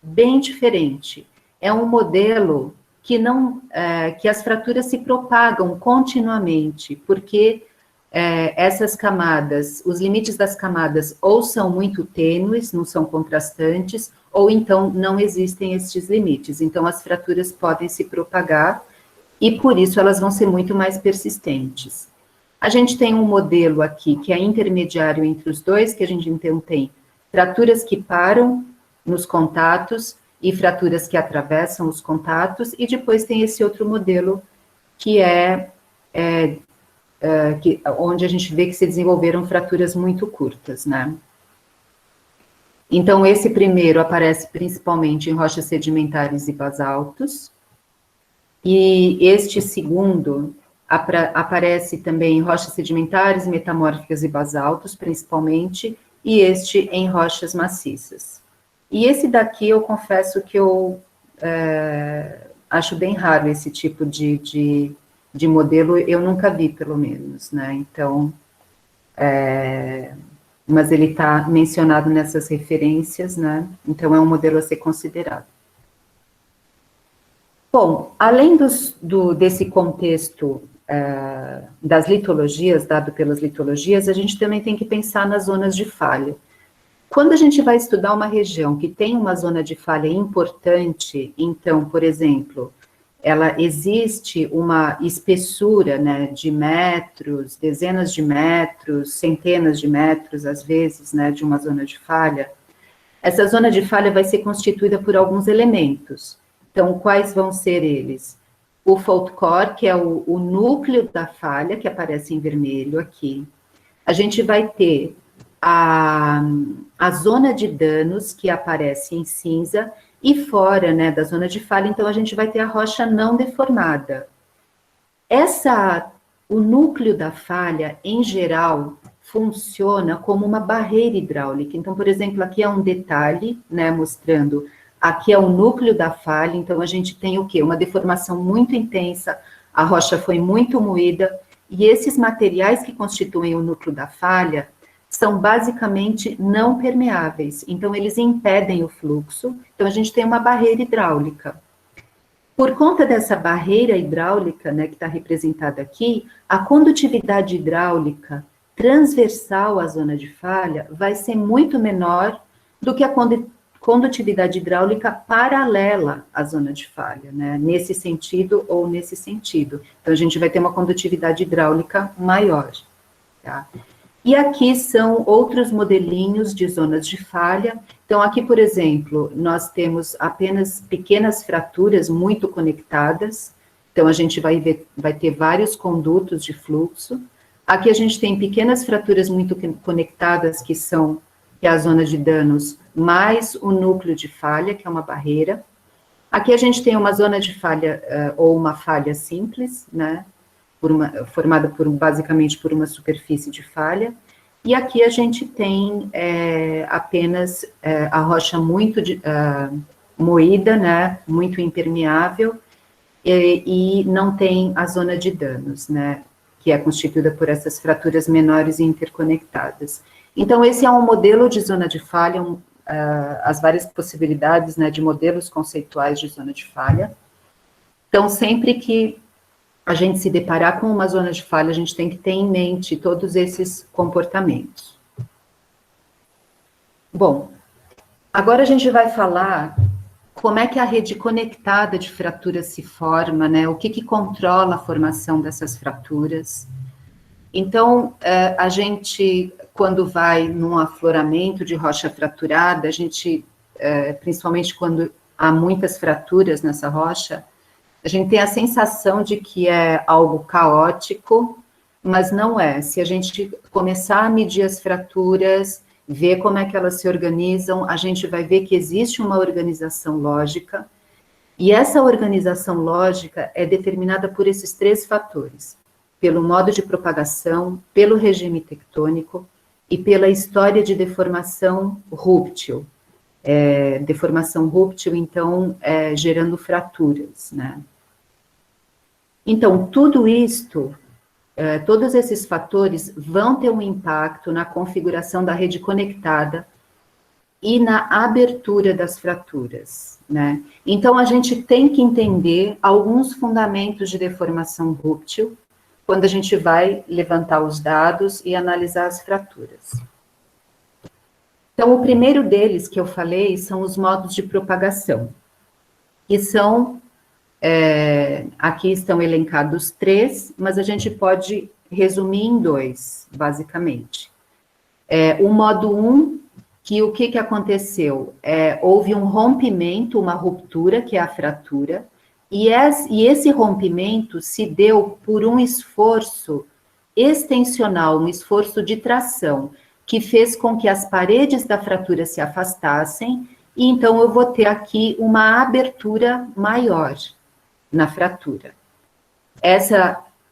bem diferente. É um modelo que as fraturas se propagam continuamente, porque essas camadas, os limites das camadas ou são muito tênues, não são contrastantes, ou então não existem estes limites. Então, as fraturas podem se propagar e, por isso, elas vão ser muito mais persistentes. A gente tem um modelo aqui que é intermediário entre os dois, que a gente então tem fraturas que param nos contatos e fraturas que atravessam os contatos, e depois tem esse outro modelo que onde a gente vê que se desenvolveram fraturas muito curtas, né? Então, esse primeiro aparece principalmente em rochas sedimentares e basaltos, e este segundo aparece também em rochas sedimentares, metamórficas e basaltos, principalmente, e este em rochas maciças. E esse daqui, eu confesso que eu acho bem raro esse tipo de modelo, eu nunca vi, pelo menos, né? Então, mas ele está mencionado nessas referências, né? Então, é um modelo a ser considerado. Bom, além desse contexto das litologias, dado pelas litologias, a gente também tem que pensar nas zonas de falha. Quando a gente vai estudar uma região que tem uma zona de falha importante, então, por exemplo, existe uma espessura, né, de metros, dezenas de metros, centenas de metros, às vezes, né, de uma zona de falha, Essa zona de falha vai ser constituída por alguns elementos. Então, quais vão ser eles? O fault core, que é o núcleo da falha, que aparece em vermelho aqui. A gente vai ter a zona de danos, que aparece em cinza, e fora, né, da zona de falha, então a gente vai ter a rocha não deformada. O núcleo da falha, em geral, funciona como uma barreira hidráulica. Então, por exemplo, aqui é um detalhe, né, mostrando, aqui é o núcleo da falha, então a gente tem o quê? Uma deformação muito intensa, a rocha foi muito moída, e esses materiais que constituem o núcleo da falha são basicamente não permeáveis, então eles impedem o fluxo, então a gente tem uma barreira hidráulica. Por conta dessa barreira hidráulica, né, que está representada aqui, a condutividade hidráulica transversal à zona de falha vai ser muito menor do que a condutividade hidráulica paralela à zona de falha, né, nesse sentido ou nesse sentido. Então, a gente vai ter uma condutividade hidráulica maior, tá? E aqui são outros modelinhos de zonas de falha. Então, aqui, por exemplo, nós temos apenas pequenas fraturas muito conectadas. Então, a gente vai ter vários condutos de fluxo. Aqui a gente tem pequenas fraturas muito conectadas, que é a zona de danos, mais o núcleo de falha, que é uma barreira. Aqui a gente tem uma zona de falha, ou uma falha simples, né? Formada basicamente por uma superfície de falha, e aqui a gente tem apenas a rocha muito moída, né, muito impermeável, e não tem a zona de danos, né, que é constituída por essas fraturas menores e interconectadas. Então, esse é um modelo de zona de falha, as várias possibilidades, né, de modelos conceituais de zona de falha. Então, sempre que a gente se deparar com uma zona de falha, a gente tem que ter em mente todos esses comportamentos. Bom, agora a gente vai falar como é que a rede conectada de fraturas se forma, né? O que controla a formação dessas fraturas. Então, a gente, quando vai num afloramento de rocha fraturada, a gente, principalmente quando há muitas fraturas nessa rocha, a gente tem a sensação de que é algo caótico, mas não é. Se a gente começar a medir as fraturas, ver como é que elas se organizam, a gente vai ver que existe uma organização lógica, e essa organização lógica é determinada por esses três fatores: pelo modo de propagação, pelo regime tectônico e pela história de deformação rúptil. Deformação rúptil, então, gerando fraturas, né? Então, tudo isto, todos esses fatores vão ter um impacto na configuração da rede conectada e na abertura das fraturas, né? Então, a gente tem que entender alguns fundamentos de deformação rúptil quando a gente vai levantar os dados e analisar as fraturas. Então, o primeiro deles que eu falei são os modos de propagação, que são, aqui estão elencados 3, mas a gente pode resumir em 2, basicamente. O modo 1, que o que aconteceu? Houve um rompimento, uma ruptura, que é a fratura, e esse rompimento se deu por um esforço extensional, um esforço de tração, que fez com que as paredes da fratura se afastassem, e então eu vou ter aqui uma abertura maior na fratura.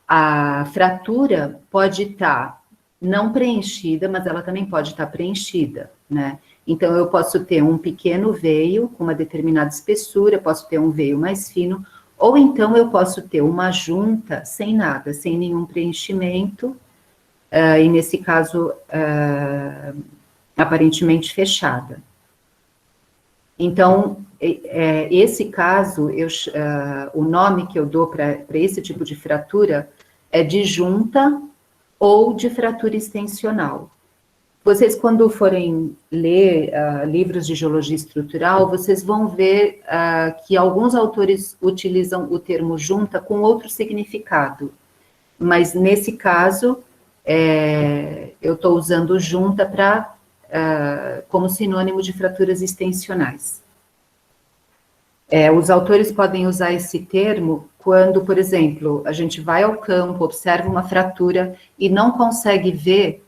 A fratura pode estar não preenchida, mas ela também pode estar preenchida, né? Então, eu posso ter um pequeno veio com uma determinada espessura, posso ter um veio mais fino, ou então eu posso ter uma junta sem nada, sem nenhum preenchimento, e nesse caso, aparentemente fechada. Então, esse caso, o nome que eu dou para esse tipo de fratura é de junta ou de fratura extensional. Vocês, quando forem ler livros de geologia estrutural, vocês vão ver que alguns autores utilizam o termo junta com outro significado, mas nesse caso, eu estou usando junta para como sinônimo de fraturas extensionais. Os autores podem usar esse termo quando, por exemplo, a gente vai ao campo, observa uma fratura e não consegue ver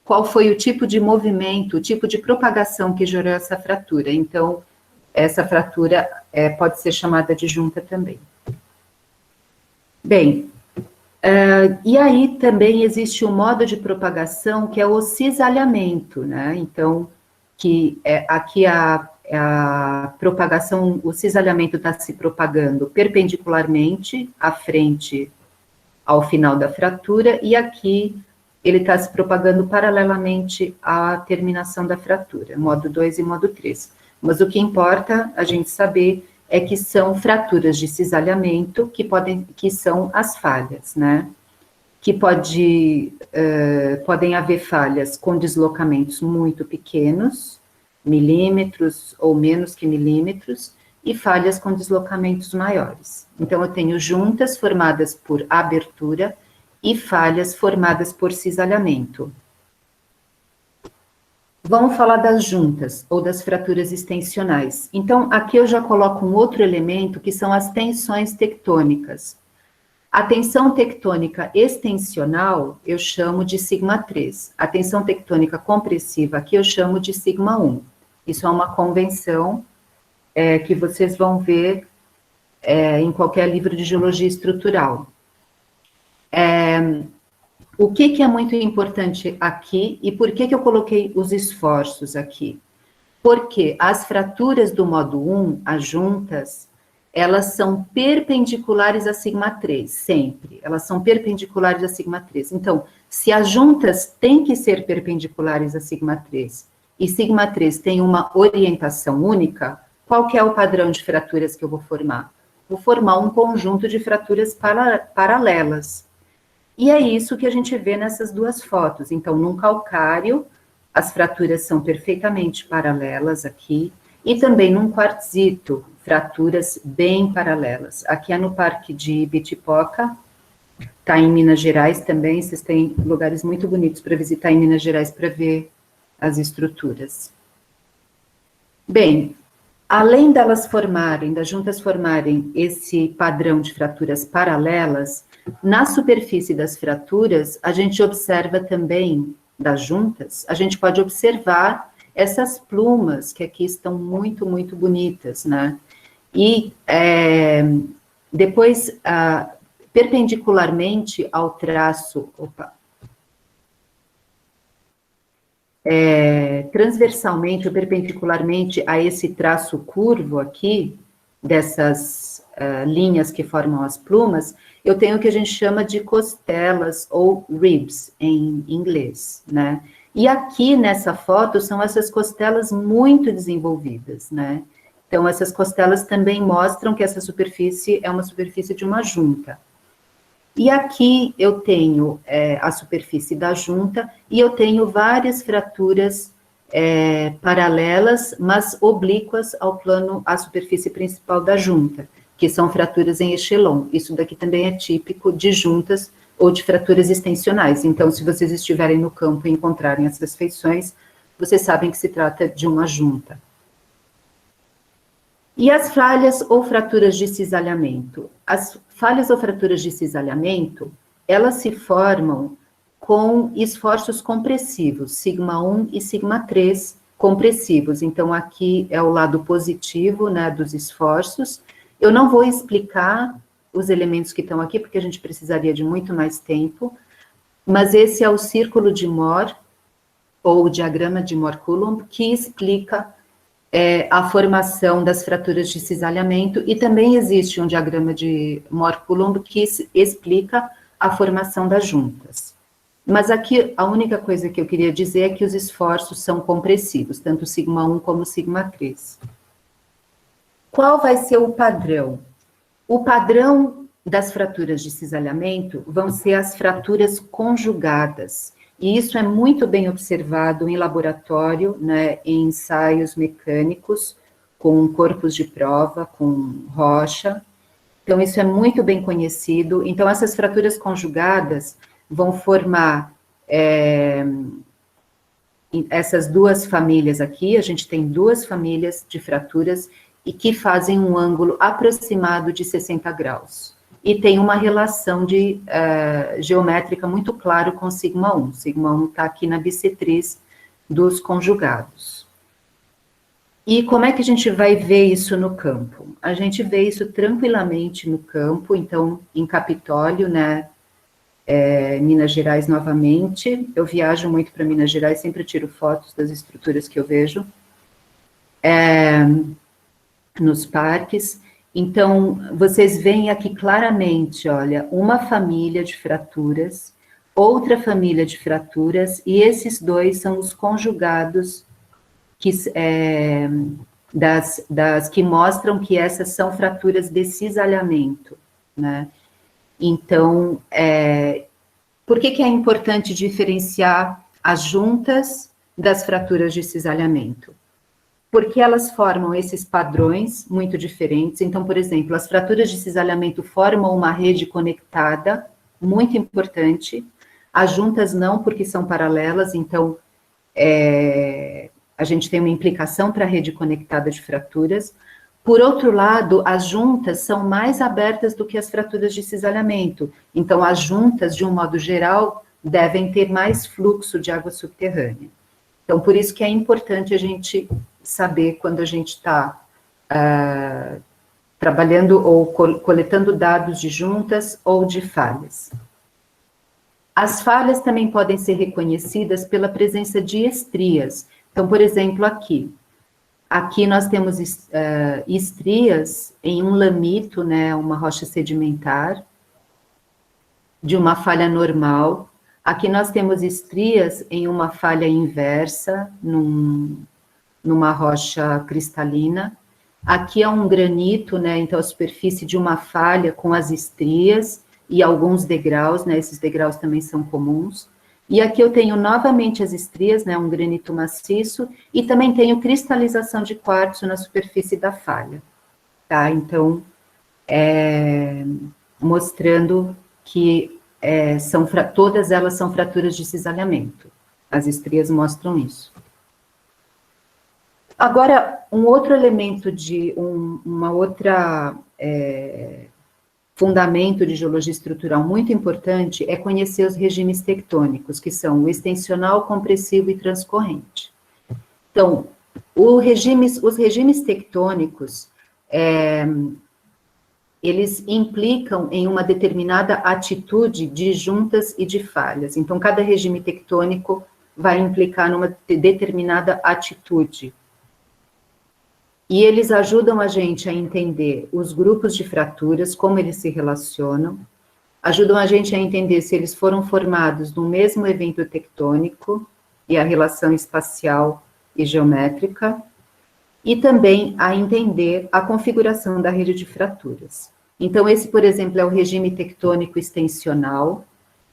qual foi o tipo de movimento, o tipo de propagação que gerou essa fratura. Então, essa fratura pode ser chamada de junta também. Bem, e aí também existe um modo de propagação que é o cisalhamento, né? Então, aqui a propagação, o cisalhamento está se propagando perpendicularmente à frente ao final da fratura, e aqui ele está se propagando paralelamente à terminação da fratura, modo 2 e modo 3. Mas o que importa a gente saber é que são fraturas de cisalhamento que são as falhas, né? Que podem haver falhas com deslocamentos muito pequenos, milímetros ou menos que milímetros, e falhas com deslocamentos maiores. Então, eu tenho juntas formadas por abertura e falhas formadas por cisalhamento. Vamos falar das juntas, ou das fraturas extensionais. Então, aqui eu já coloco um outro elemento, que são as tensões tectônicas. A tensão tectônica extensional, eu chamo de σ3. A tensão tectônica compressiva, aqui eu chamo de σ1. Isso é uma convenção que vocês vão ver em qualquer livro de geologia estrutural. O que é muito importante aqui e por que eu coloquei os esforços aqui? Porque as fraturas do modo 1, as juntas, elas são perpendiculares a σ3, sempre. Elas são perpendiculares a σ3. Então, se as juntas têm que ser perpendiculares a σ3 e σ3 tem uma orientação única, qual que é o padrão de fraturas que eu vou formar? Vou formar um conjunto de fraturas paralelas. E é isso que a gente vê nessas duas fotos. Então, num calcário, as fraturas são perfeitamente paralelas aqui, e também num quartzito, fraturas bem paralelas. Aqui é no Parque de Bitipoca, está em Minas Gerais também, vocês têm lugares muito bonitos para visitar em Minas Gerais para ver as estruturas. Bem, além das juntas formarem esse padrão de fraturas paralelas, na superfície das fraturas, a gente observa também, das juntas, a gente pode observar essas plumas, que aqui estão muito, muito bonitas, né? E depois, perpendicularmente ao traço, transversalmente ou perpendicularmente a esse traço curvo aqui, dessas linhas que formam as plumas, eu tenho o que a gente chama de costelas ou ribs em inglês, né? E aqui nessa foto são essas costelas muito desenvolvidas, né? Então essas costelas também mostram que essa superfície é uma superfície de uma junta. E aqui eu tenho a superfície da junta e eu tenho várias fraturas paralelas, mas oblíquas ao plano, à superfície principal da junta, que são fraturas em echelon. Isso daqui também é típico de juntas ou de fraturas extensionais. Então, se vocês estiverem no campo e encontrarem essas feições, vocês sabem que se trata de uma junta. E as falhas ou fraturas de cisalhamento? As falhas ou fraturas de cisalhamento, elas se formam com esforços compressivos, σ1 e σ3 compressivos. Então, aqui é o lado positivo, né, dos esforços. Eu não vou explicar os elementos que estão aqui, porque a gente precisaria de muito mais tempo, mas esse é o círculo de Mohr, ou o diagrama de Mohr-Coulomb, que explica a formação das fraturas de cisalhamento, e também existe um diagrama de Mohr-Coulomb que explica a formação das juntas. Mas aqui, a única coisa que eu queria dizer é que os esforços são compressivos, tanto σ1 como σ3. Qual vai ser o padrão? O padrão das fraturas de cisalhamento vão ser as fraturas conjugadas, e isso é muito bem observado em laboratório, né, em ensaios mecânicos, com corpos de prova, com rocha. Então, isso é muito bem conhecido. Então, essas fraturas conjugadas vão formar essas duas famílias aqui, a gente tem duas famílias de fraturas e que fazem um ângulo aproximado de 60 graus. E tem uma relação geométrica muito clara com sigma 1. Sigma 1 está aqui na bissetriz dos conjugados. E como é que a gente vai ver isso no campo? A gente vê isso tranquilamente no campo, então, em Capitólio, né, Minas Gerais novamente. Eu viajo muito para Minas Gerais, sempre tiro fotos das estruturas que eu vejo nos parques. Então, vocês veem aqui claramente, olha, uma família de fraturas, outra família de fraturas, e esses dois são os conjugados que mostram que essas são fraturas de cisalhamento, né? Então, por que é importante diferenciar as juntas das fraturas de cisalhamento? Porque elas formam esses padrões muito diferentes. Então, por exemplo, as fraturas de cisalhamento formam uma rede conectada, muito importante. As juntas não, porque são paralelas, então a gente tem uma implicação para a rede conectada de fraturas. Por outro lado, as juntas são mais abertas do que as fraturas de cisalhamento. Então, as juntas, de um modo geral, devem ter mais fluxo de água subterrânea. Então, por isso que é importante a gente saber quando a gente está trabalhando ou coletando dados de juntas ou de falhas. As falhas também podem ser reconhecidas pela presença de estrias. Então, por exemplo, aqui nós temos estrias em um lamito, né, uma rocha sedimentar, de uma falha normal. Aqui nós temos estrias em uma falha inversa, numa rocha cristalina. Aqui é um granito, né, então a superfície de uma falha com as estrias e alguns degraus, né, esses degraus também são comuns. E aqui eu tenho novamente as estrias, né, um granito maciço, e também tenho cristalização de quartzo na superfície da falha, tá? Então, mostrando que todas elas são fraturas de cisalhamento. As estrias mostram isso. Agora, um outro elemento uma outra fundamento de geologia estrutural muito importante é conhecer os regimes tectônicos, que são o extensional, compressivo e transcorrente. Então, os regimes tectônicos, eles implicam em uma determinada atitude de juntas e de falhas. Então, cada regime tectônico vai implicar numa determinada atitude. E eles ajudam a gente a entender os grupos de fraturas, como eles se relacionam, ajudam a gente a entender se eles foram formados no mesmo evento tectônico e a relação espacial e geométrica, e também a entender a configuração da rede de fraturas. Então, esse, por exemplo, é o regime tectônico extensional,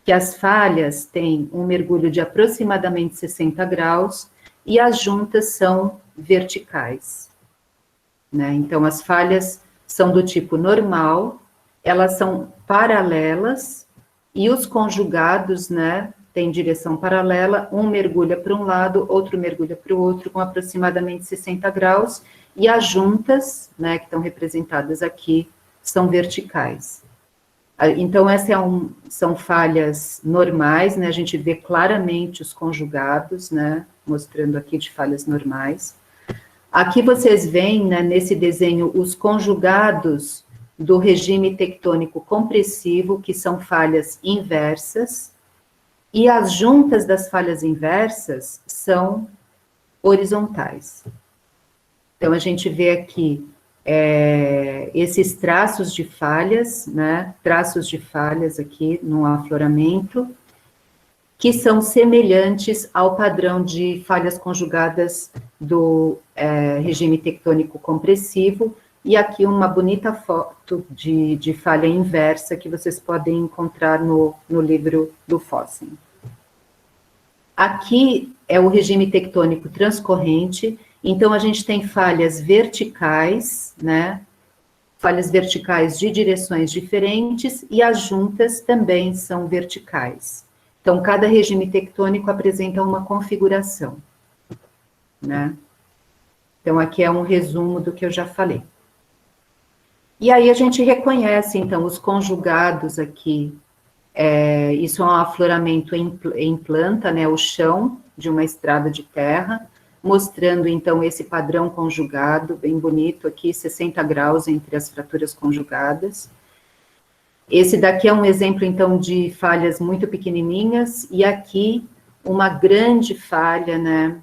que as falhas têm um mergulho de aproximadamente 60 graus e as juntas são verticais. Né? Então, as falhas são do tipo normal, elas são paralelas, e os conjugados, né, têm direção paralela, um mergulha para um lado, outro mergulha para o outro, com aproximadamente 60 graus, e as juntas, né, que estão representadas aqui, são verticais. Então, são falhas normais, né, a gente vê claramente os conjugados, né, mostrando aqui de falhas normais. Aqui vocês veem, né, nesse desenho, os conjugados do regime tectônico compressivo, que são falhas inversas, e as juntas das falhas inversas são horizontais. Então, a gente vê aqui esses traços de falhas, né, traços de falhas aqui no afloramento, que são semelhantes ao padrão de falhas conjugadas do regime tectônico compressivo, e aqui uma bonita foto de falha inversa que vocês podem encontrar no livro do Fossen. Aqui é o regime tectônico transcorrente, então a gente tem falhas verticais, né? Falhas verticais de direções diferentes, e as juntas também são verticais. Então, cada regime tectônico apresenta uma configuração. né? Então, aqui é um resumo do que eu já falei. E aí a gente reconhece, então, os conjugados aqui. Isso é um afloramento em planta, né? O chão de uma estrada de terra, mostrando, então, esse padrão conjugado, bem bonito aqui, 60 graus entre as fraturas conjugadas. Esse daqui é um exemplo, então, de falhas muito pequenininhas, e aqui uma grande falha, né,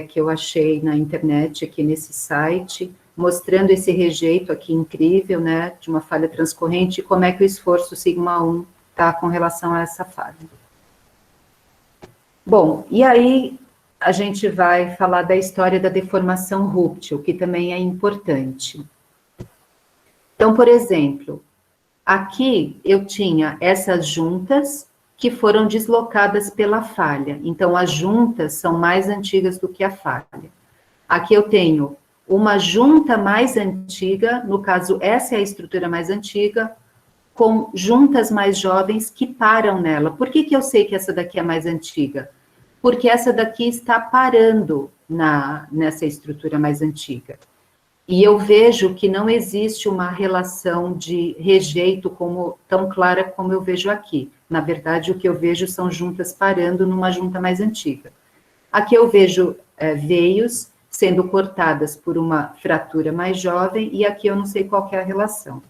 que eu achei na internet, aqui nesse site, mostrando esse rejeito aqui incrível, né, de uma falha transcorrente, e como é que o esforço sigma-1 está com relação a essa falha. Bom, e aí a gente vai falar da história da deformação rúptil, que também é importante. Então, por exemplo, aqui eu tinha essas juntas que foram deslocadas pela falha. Então, as juntas são mais antigas do que a falha. Aqui eu tenho uma junta mais antiga, no caso, essa é a estrutura mais antiga, com juntas mais jovens que param nela. Por que eu sei que essa daqui é mais antiga? Porque essa daqui está parando nessa estrutura mais antiga. E eu vejo que não existe uma relação de rejeito tão clara como eu vejo aqui. Na verdade, o que eu vejo são juntas parando numa junta mais antiga. Aqui eu vejo veios sendo cortadas por uma fratura mais jovem, e aqui eu não sei qual que é a relação.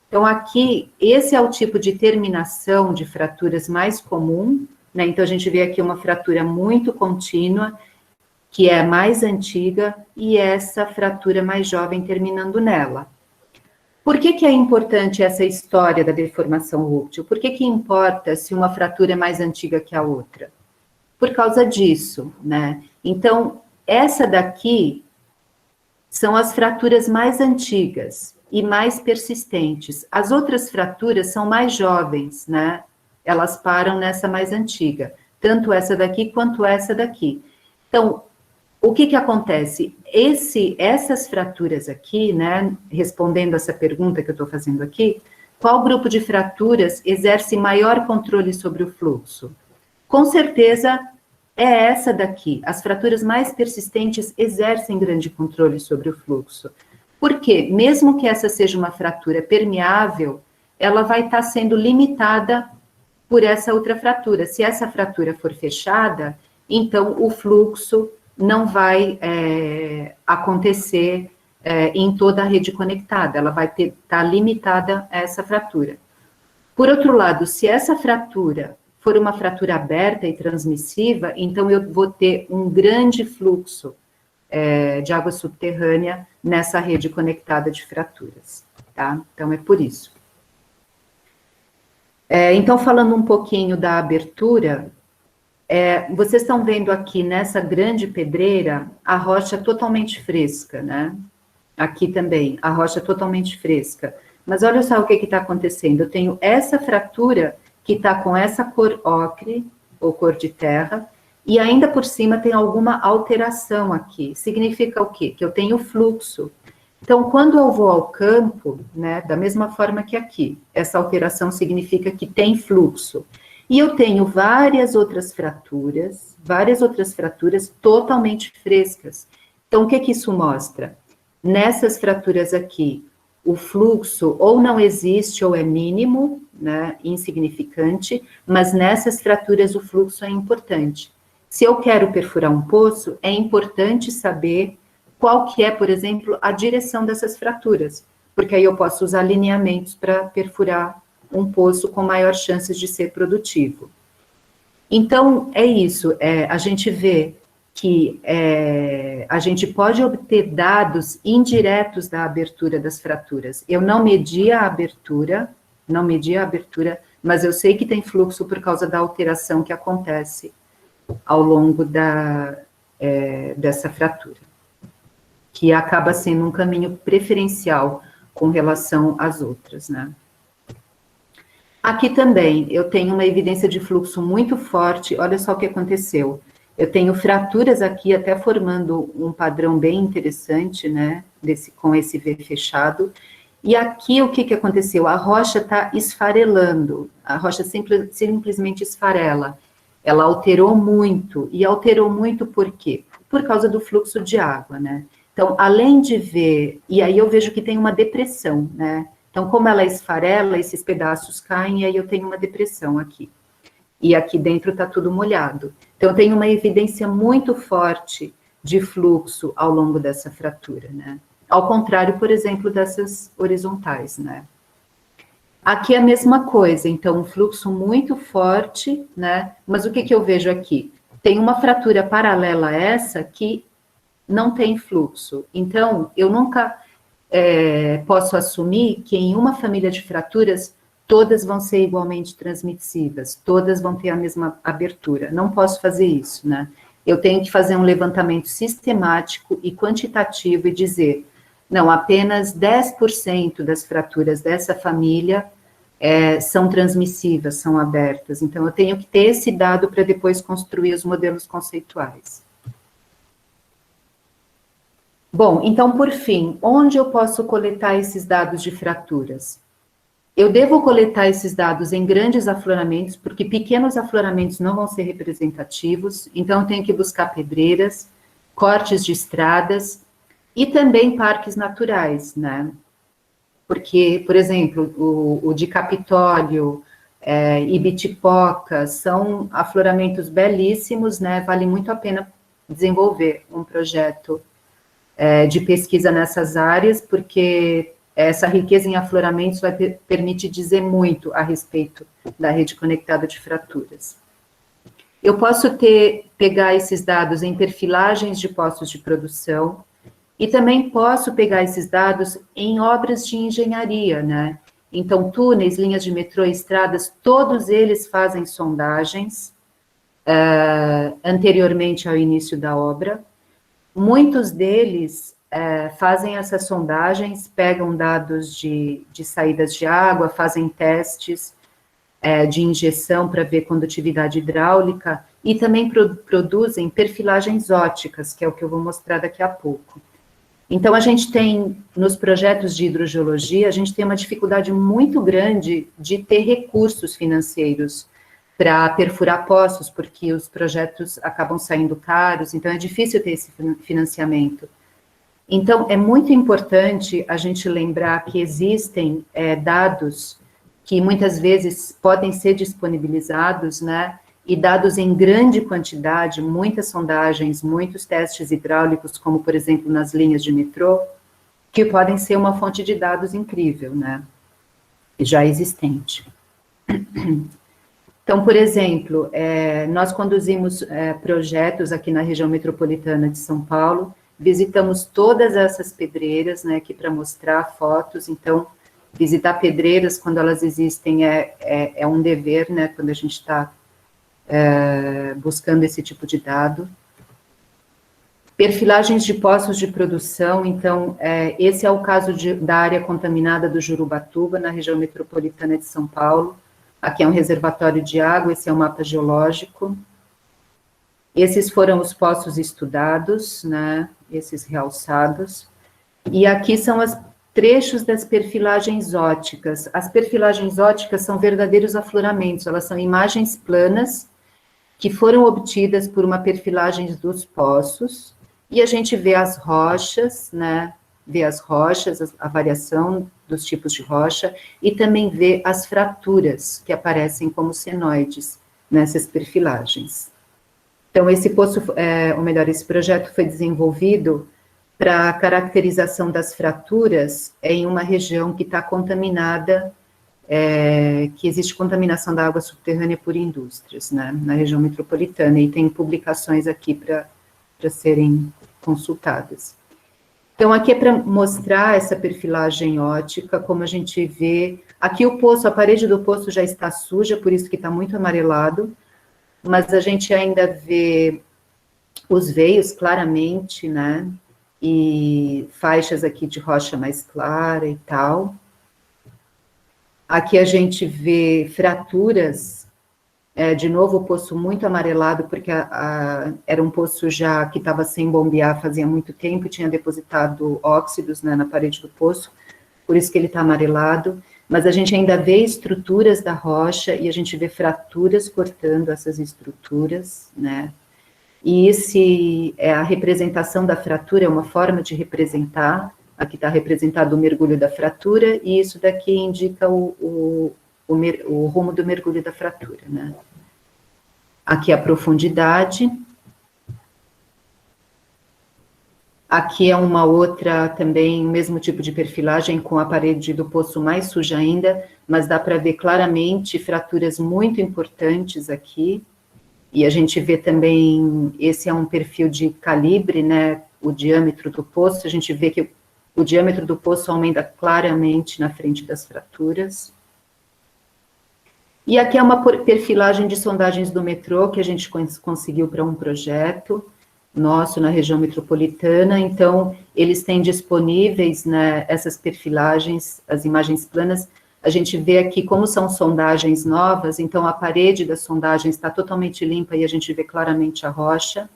Então, aqui, esse é o tipo de terminação de fraturas mais comum, né? Então, a gente vê aqui uma fratura muito contínua, que é a mais antiga, e essa fratura mais jovem terminando nela. Por que é importante essa história da deformação rúptil? Por que importa se uma fratura é mais antiga que a outra? Por causa disso, né? Então, essa daqui são as fraturas mais antigas e mais persistentes. As outras fraturas são mais jovens, né? Elas param nessa mais antiga, tanto essa daqui quanto essa daqui. Então, o que acontece? Essas fraturas aqui, né, respondendo essa pergunta que eu estou fazendo aqui, qual grupo de fraturas exerce maior controle sobre o fluxo? Com certeza é essa daqui. As fraturas mais persistentes exercem grande controle sobre o fluxo. Porque, mesmo que essa seja uma fratura permeável, ela vai estar sendo limitada por essa outra fratura. Se essa fratura for fechada, então o fluxo não vai acontecer em toda a rede conectada, ela vai estar limitada a essa fratura. Por outro lado, se essa fratura for uma fratura aberta e transmissiva, então eu vou ter um grande fluxo de água subterrânea nessa rede conectada de fraturas, tá? Então, é por isso. Então, falando um pouquinho da abertura, vocês estão vendo aqui nessa grande pedreira a rocha totalmente fresca, né? Aqui também, a rocha totalmente fresca. Mas olha só o que está acontecendo. Eu tenho essa fratura que está com essa cor ocre, ou cor de terra, e ainda por cima tem alguma alteração aqui. Significa o quê? Que eu tenho fluxo. Então, quando eu vou ao campo, né, da mesma forma que aqui, essa alteração significa que tem fluxo. E eu tenho várias outras fraturas totalmente frescas. Então, o que isso mostra? Nessas fraturas aqui, o fluxo ou não existe ou é mínimo, né, insignificante, mas nessas fraturas o fluxo é importante. Se eu quero perfurar um poço, é importante saber qual que é, por exemplo, a direção dessas fraturas, porque aí eu posso usar lineamentos para perfurar um poço com maior chances de ser produtivo. Então, é isso, a gente vê que a gente pode obter dados indiretos da abertura das fraturas. Eu não medi a abertura, mas eu sei que tem fluxo por causa da alteração que acontece ao longo dessa fratura, que acaba sendo um caminho preferencial com relação às outras, né? Aqui também, eu tenho uma evidência de fluxo muito forte, olha só o que aconteceu. Eu tenho fraturas aqui, até formando um padrão bem interessante, né, com esse V fechado. E aqui, o que aconteceu? A rocha está esfarelando, a rocha simplesmente esfarela. Ela alterou muito, e alterou muito por quê? por causa do fluxo de água, né? Então, além de ver, e aí eu vejo que tem uma depressão, né? Então, como ela esfarela, esses pedaços caem, e aí eu tenho uma depressão aqui. E aqui dentro está tudo molhado. Então, tem uma evidência muito forte de fluxo ao longo dessa fratura, né? Ao contrário, por exemplo, dessas horizontais, né? Aqui é a mesma coisa, então, um fluxo muito forte, né? Mas o que que eu vejo aqui? Tem uma fratura paralela a essa que não tem fluxo. Então, eu nunca posso assumir que em uma família de fraturas, todas vão ser igualmente transmissivas, todas vão ter a mesma abertura. Não posso fazer isso, né? Eu tenho que fazer um levantamento sistemático e quantitativo e dizer, não, apenas 10% das fraturas dessa família são transmissivas, são abertas. Então, eu tenho que ter esse dado para depois construir os modelos conceituais. Bom, então, por fim, onde eu posso coletar esses dados de fraturas? Eu devo coletar esses dados em grandes afloramentos, porque pequenos afloramentos não vão ser representativos, então eu tenho que buscar pedreiras, cortes de estradas e também parques naturais, né? Porque, por exemplo, o de Capitólio, Ibitipoca, são afloramentos belíssimos, né? Vale muito a pena desenvolver um projeto de pesquisa nessas áreas, porque essa riqueza em afloramentos vai permitir dizer muito a respeito da rede conectada de fraturas. Eu posso pegar esses dados em perfilagens de postos de produção e também posso pegar esses dados em obras de engenharia, né? Então, túneis, linhas de metrô, estradas, todos eles fazem sondagens anteriormente ao início da obra. Muitos deles fazem essas sondagens, pegam dados de saídas de água, fazem testes de injeção para ver condutividade hidráulica e também produzem perfilagens óticas, que é o que eu vou mostrar daqui a pouco. Então, a gente tem, nos projetos de hidrogeologia, a gente tem uma dificuldade muito grande de ter recursos financeiros para perfurar poços, porque os projetos acabam saindo caros, então é difícil ter esse financiamento. Então, é muito importante a gente lembrar que existem dados que muitas vezes podem ser disponibilizados, né, e dados em grande quantidade, muitas sondagens, muitos testes hidráulicos, como, por exemplo, nas linhas de metrô, que podem ser uma fonte de dados incrível, né, já existente. Então, por exemplo, nós conduzimos projetos aqui na região metropolitana de São Paulo, visitamos todas essas pedreiras, né, aqui para mostrar fotos. Então, visitar pedreiras, quando elas existem, é um dever, né, quando a gente está buscando esse tipo de dado. Perfilagens de poços de produção, então, esse é o caso da área contaminada do Jurubatuba, na região metropolitana de São Paulo. Aqui é um reservatório de água, esse é o mapa geológico. Esses foram os poços estudados, né, esses realçados. E aqui são os trechos das perfilagens óticas. As perfilagens óticas são verdadeiros afloramentos, elas são imagens planas que foram obtidas por uma perfilagem dos poços, e a gente vê as rochas, né, vê as rochas, a variação dos tipos de rocha, e também vê as fraturas que aparecem como senoides nessas perfilagens. Então, esse poço, ou melhor, esse projeto foi desenvolvido para a caracterização das fraturas em uma região que está contaminada, que existe contaminação da água subterrânea por indústrias, né, na região metropolitana, e tem publicações aqui para serem consultadas. Então, aqui é para mostrar essa perfilagem ótica, como a gente vê. Aqui o poço, a parede do poço já está suja, por isso que está muito amarelado, mas a gente ainda vê os veios claramente, né, e faixas aqui de rocha mais clara e tal. Aqui a gente vê fraturas, de novo o poço muito amarelado, porque era um poço já que estava sem bombear fazia muito tempo, tinha depositado óxidos, né, na parede do poço, por isso que ele está amarelado, mas a gente ainda vê estruturas da rocha, e a gente vê fraturas cortando essas estruturas, né, e a representação da fratura é uma forma de representar, aqui está representado o mergulho da fratura, e isso daqui indica o rumo do mergulho da fratura, né? Aqui a profundidade. Aqui é uma outra também, mesmo tipo de perfilagem, com a parede do poço mais suja ainda, mas dá para ver claramente fraturas muito importantes aqui. E a gente vê também, esse é um perfil de calibre, né? O diâmetro do poço, a gente vê que o diâmetro do poço aumenta claramente na frente das fraturas. E aqui é uma perfilagem de sondagens do metrô, que a gente conseguiu para um projeto nosso na região metropolitana. Então, eles têm disponíveis, né, essas perfilagens, as imagens planas. A gente vê aqui como são sondagens novas, então a parede da sondagem está totalmente limpa e a gente vê claramente a rocha.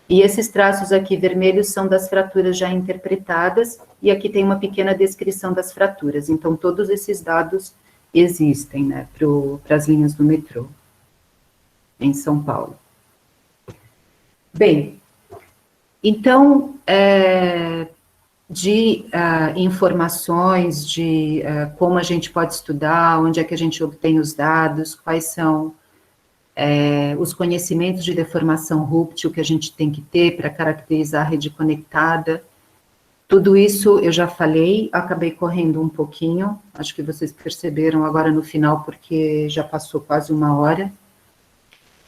E esses traços aqui vermelhos são das fraturas já interpretadas, e aqui tem uma pequena descrição das fraturas. Então, todos esses dados existem, né, para as linhas do metrô, em São Paulo. Bem, então, de informações de como a gente pode estudar, onde é que a gente obtém os dados, quais são os conhecimentos de deformação rúptil que a gente tem que ter para caracterizar a rede conectada. Tudo isso eu já falei, acabei correndo um pouquinho, acho que vocês perceberam agora no final, porque já passou quase 1 hora.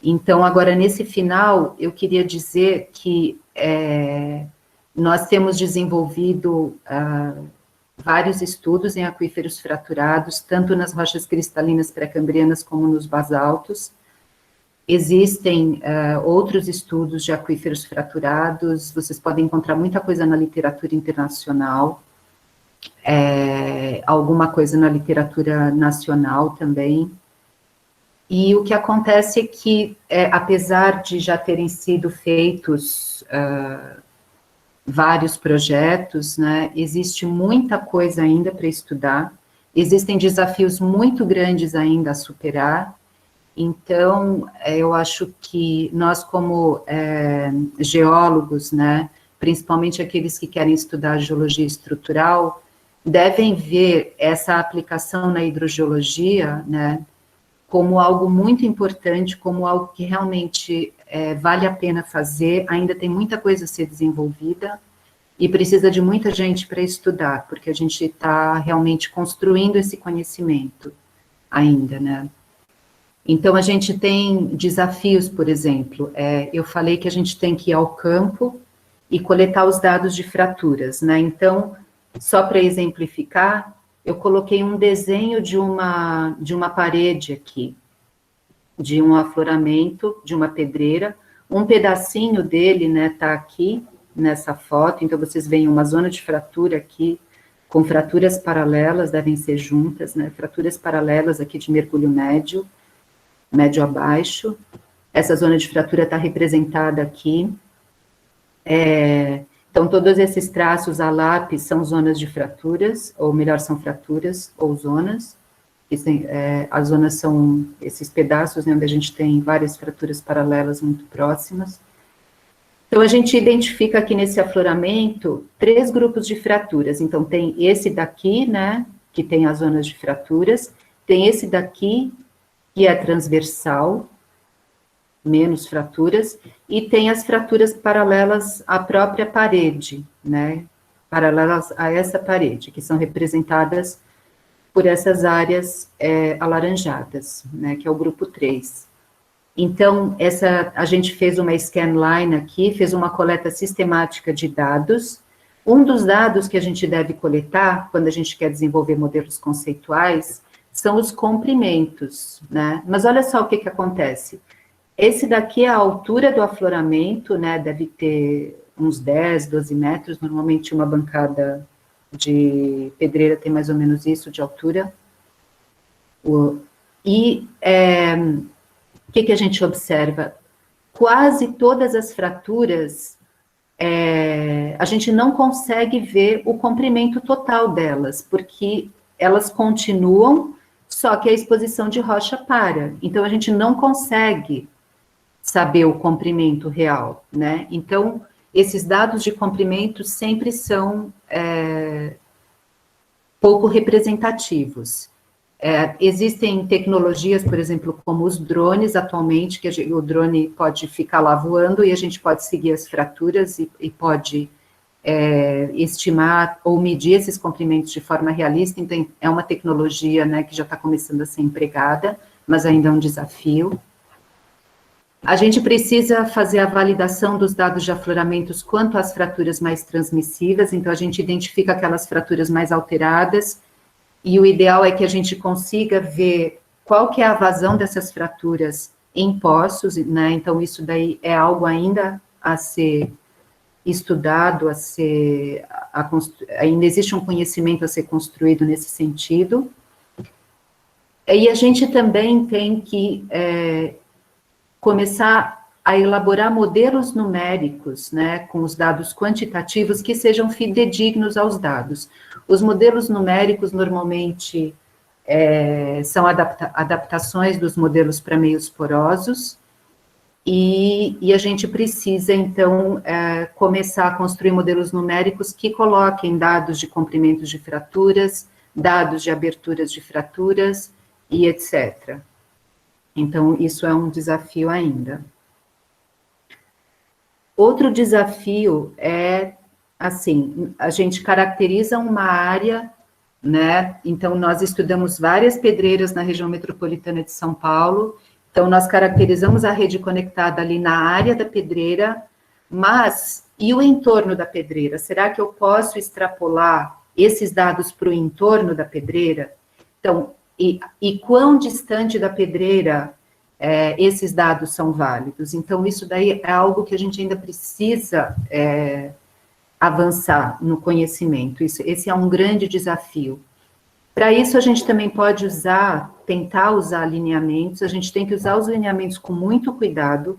Então, agora, nesse final, eu queria dizer que nós temos desenvolvido vários estudos em aquíferos fraturados, tanto nas rochas cristalinas pré-cambrianas como nos basaltos. Existem outros estudos de aquíferos fraturados, vocês podem encontrar muita coisa na literatura internacional, alguma coisa na literatura nacional também. E o que acontece é que, apesar de já terem sido feitos vários projetos, né, existe muita coisa ainda para estudar, existem desafios muito grandes ainda a superar. Então, eu acho que nós, como geólogos, né, principalmente aqueles que querem estudar geologia estrutural, devem ver essa aplicação na hidrogeologia, né, como algo muito importante, como algo que realmente vale a pena fazer. Ainda tem muita coisa a ser desenvolvida e precisa de muita gente para estudar, porque a gente está realmente construindo esse conhecimento ainda, né? Então, a gente tem desafios, por exemplo, eu falei que a gente tem que ir ao campo e coletar os dados de fraturas, né? Então, só para exemplificar, eu coloquei um desenho de uma parede aqui, de um afloramento, de uma pedreira, um pedacinho dele, né, tá aqui, nessa foto, então vocês veem uma zona de fratura aqui, com fraturas paralelas, devem ser juntas, né, fraturas paralelas aqui de mergulho médio abaixo, essa zona de fratura está representada aqui, então todos esses traços a lápis são zonas de fraturas, ou melhor, são fraturas ou zonas, as zonas são esses pedaços, né, onde a gente tem várias fraturas paralelas muito próximas. Então, a gente identifica aqui nesse afloramento 3 grupos de fraturas. Então, tem esse daqui, né, que tem as zonas de fraturas, tem esse daqui, que é transversal, menos fraturas, e tem as fraturas paralelas à própria parede, né, paralelas a essa parede, que são representadas por essas áreas alaranjadas, né, que é o grupo 3. Então, a gente fez uma scanline aqui, fez uma coleta sistemática de dados. Um dos dados que a gente deve coletar, quando a gente quer desenvolver modelos conceituais, são os comprimentos, né? Mas olha só o que acontece. Esse daqui é a altura do afloramento, né? Deve ter uns 10, 12 metros, normalmente uma bancada de pedreira tem mais ou menos isso de altura. O que a gente observa? Quase todas as fraturas, a gente não consegue ver o comprimento total delas, porque elas continuam, só que a exposição de rocha para. Então, a gente não consegue saber o comprimento real, né? Então, esses dados de comprimento sempre são pouco representativos. Existem tecnologias, por exemplo, como os drones atualmente, que o drone pode ficar lá voando e a gente pode seguir as fraturas e pode estimar ou medir esses comprimentos de forma realista. Então, é uma tecnologia, né, que já está começando a ser empregada, mas ainda é um desafio. A gente precisa fazer a validação dos dados de afloramentos quanto às fraturas mais transmissivas, então a gente identifica aquelas fraturas mais alteradas, e o ideal é que a gente consiga ver qual que é a vazão dessas fraturas em poços, né? Então isso daí é algo ainda a ser estudado, ainda existe um conhecimento a ser construído nesse sentido. E a gente também tem que começar a elaborar modelos numéricos, né, com os dados quantitativos que sejam fidedignos aos dados. Os modelos numéricos, normalmente, são adaptações dos modelos para meios porosos, e a gente precisa, então, começar a construir modelos numéricos que coloquem dados de comprimentos de fraturas, dados de aberturas de fraturas, e etc. Então, isso é um desafio ainda. Outro desafio é, assim, a gente caracteriza uma área, né? Então, nós estudamos várias pedreiras na região metropolitana de São Paulo, então nós caracterizamos a rede conectada ali na área da pedreira, mas, e o entorno da pedreira? Será que eu posso extrapolar esses dados para o entorno da pedreira? Então, e quão distante da pedreira esses dados são válidos? Então, isso daí é algo que a gente ainda precisa avançar no conhecimento. Esse é um grande desafio. Para isso, a gente também pode tentar usar lineamentos, a gente tem que usar os lineamentos com muito cuidado.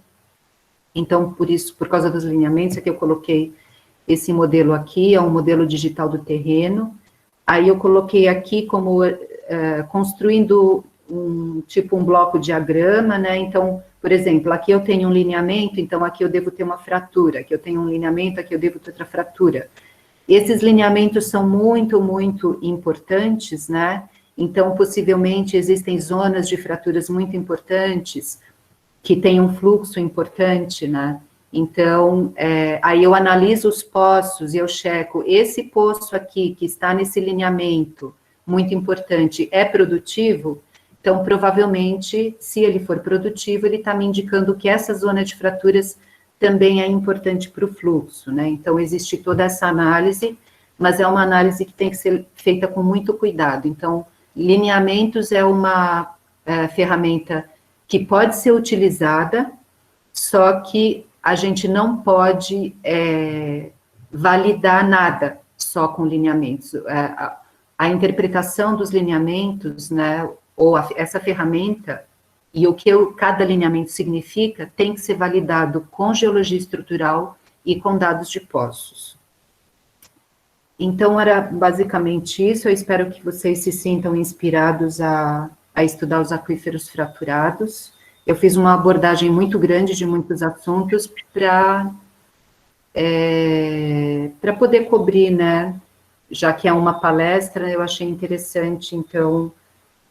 Então, por causa dos lineamentos, é que eu coloquei esse modelo aqui, é um modelo digital do terreno. Aí eu coloquei aqui como construindo um bloco diagrama, né? Então, por exemplo, aqui eu tenho um lineamento, então aqui eu devo ter uma fratura, aqui eu tenho um lineamento, aqui eu devo ter outra fratura. Esses lineamentos são muito, muito importantes, né? Então, possivelmente, existem zonas de fraturas muito importantes, que têm um fluxo importante, né? Então, aí eu analiso os poços e eu checo, esse poço aqui, que está nesse lineamento, muito importante, é produtivo? Então, provavelmente, se ele for produtivo, ele está me indicando que essa zona de fraturas também é importante para o fluxo, né? Então, existe toda essa análise, mas é uma análise que tem que ser feita com muito cuidado. Então, lineamentos é uma ferramenta que pode ser utilizada, só que a gente não pode validar nada só com lineamentos. A interpretação dos lineamentos, né, ou essa ferramenta, e o que cada lineamento significa, tem que ser validado com geologia estrutural e com dados de poços. Então, era basicamente isso. Eu espero que vocês se sintam inspirados a estudar os aquíferos fraturados. Eu fiz uma abordagem muito grande de muitos assuntos para poder cobrir, né? Já que é uma palestra, eu achei interessante, então,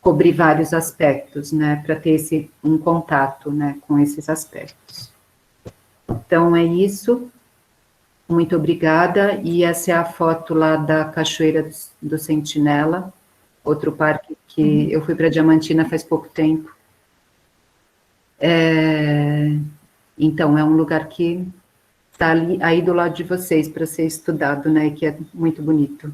cobrir vários aspectos, né? Para ter um contato, né, com esses aspectos. Então, é isso. Muito obrigada. E essa é a foto lá da Cachoeira do Sentinela, outro parque que eu fui para Diamantina faz pouco tempo. Então, é um lugar que está aí do lado de vocês para ser estudado, né, que é muito bonito.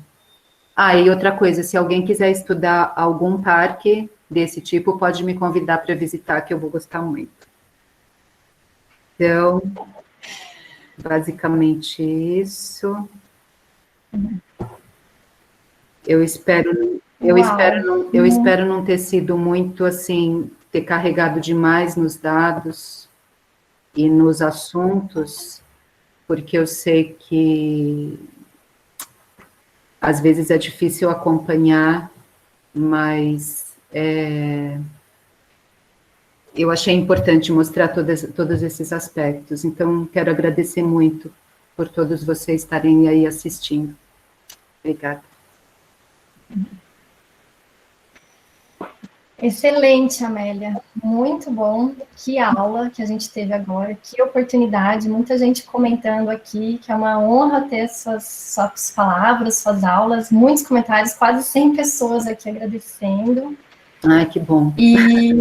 E outra coisa, se alguém quiser estudar algum parque desse tipo, pode me convidar para visitar, que eu vou gostar muito. Então, basicamente isso. Eu espero não ter sido muito, assim, ter carregado demais nos dados e nos assuntos, porque eu sei que às vezes é difícil acompanhar, mas eu achei importante mostrar todos esses aspectos. Então, quero agradecer muito por todos vocês estarem aí assistindo. Obrigada. Excelente, Amélia. Muito bom. Que aula que a gente teve agora, que oportunidade. Muita gente comentando aqui que é uma honra ter suas palavras, suas aulas. Muitos comentários, quase 100 pessoas aqui agradecendo. Ai, que bom. E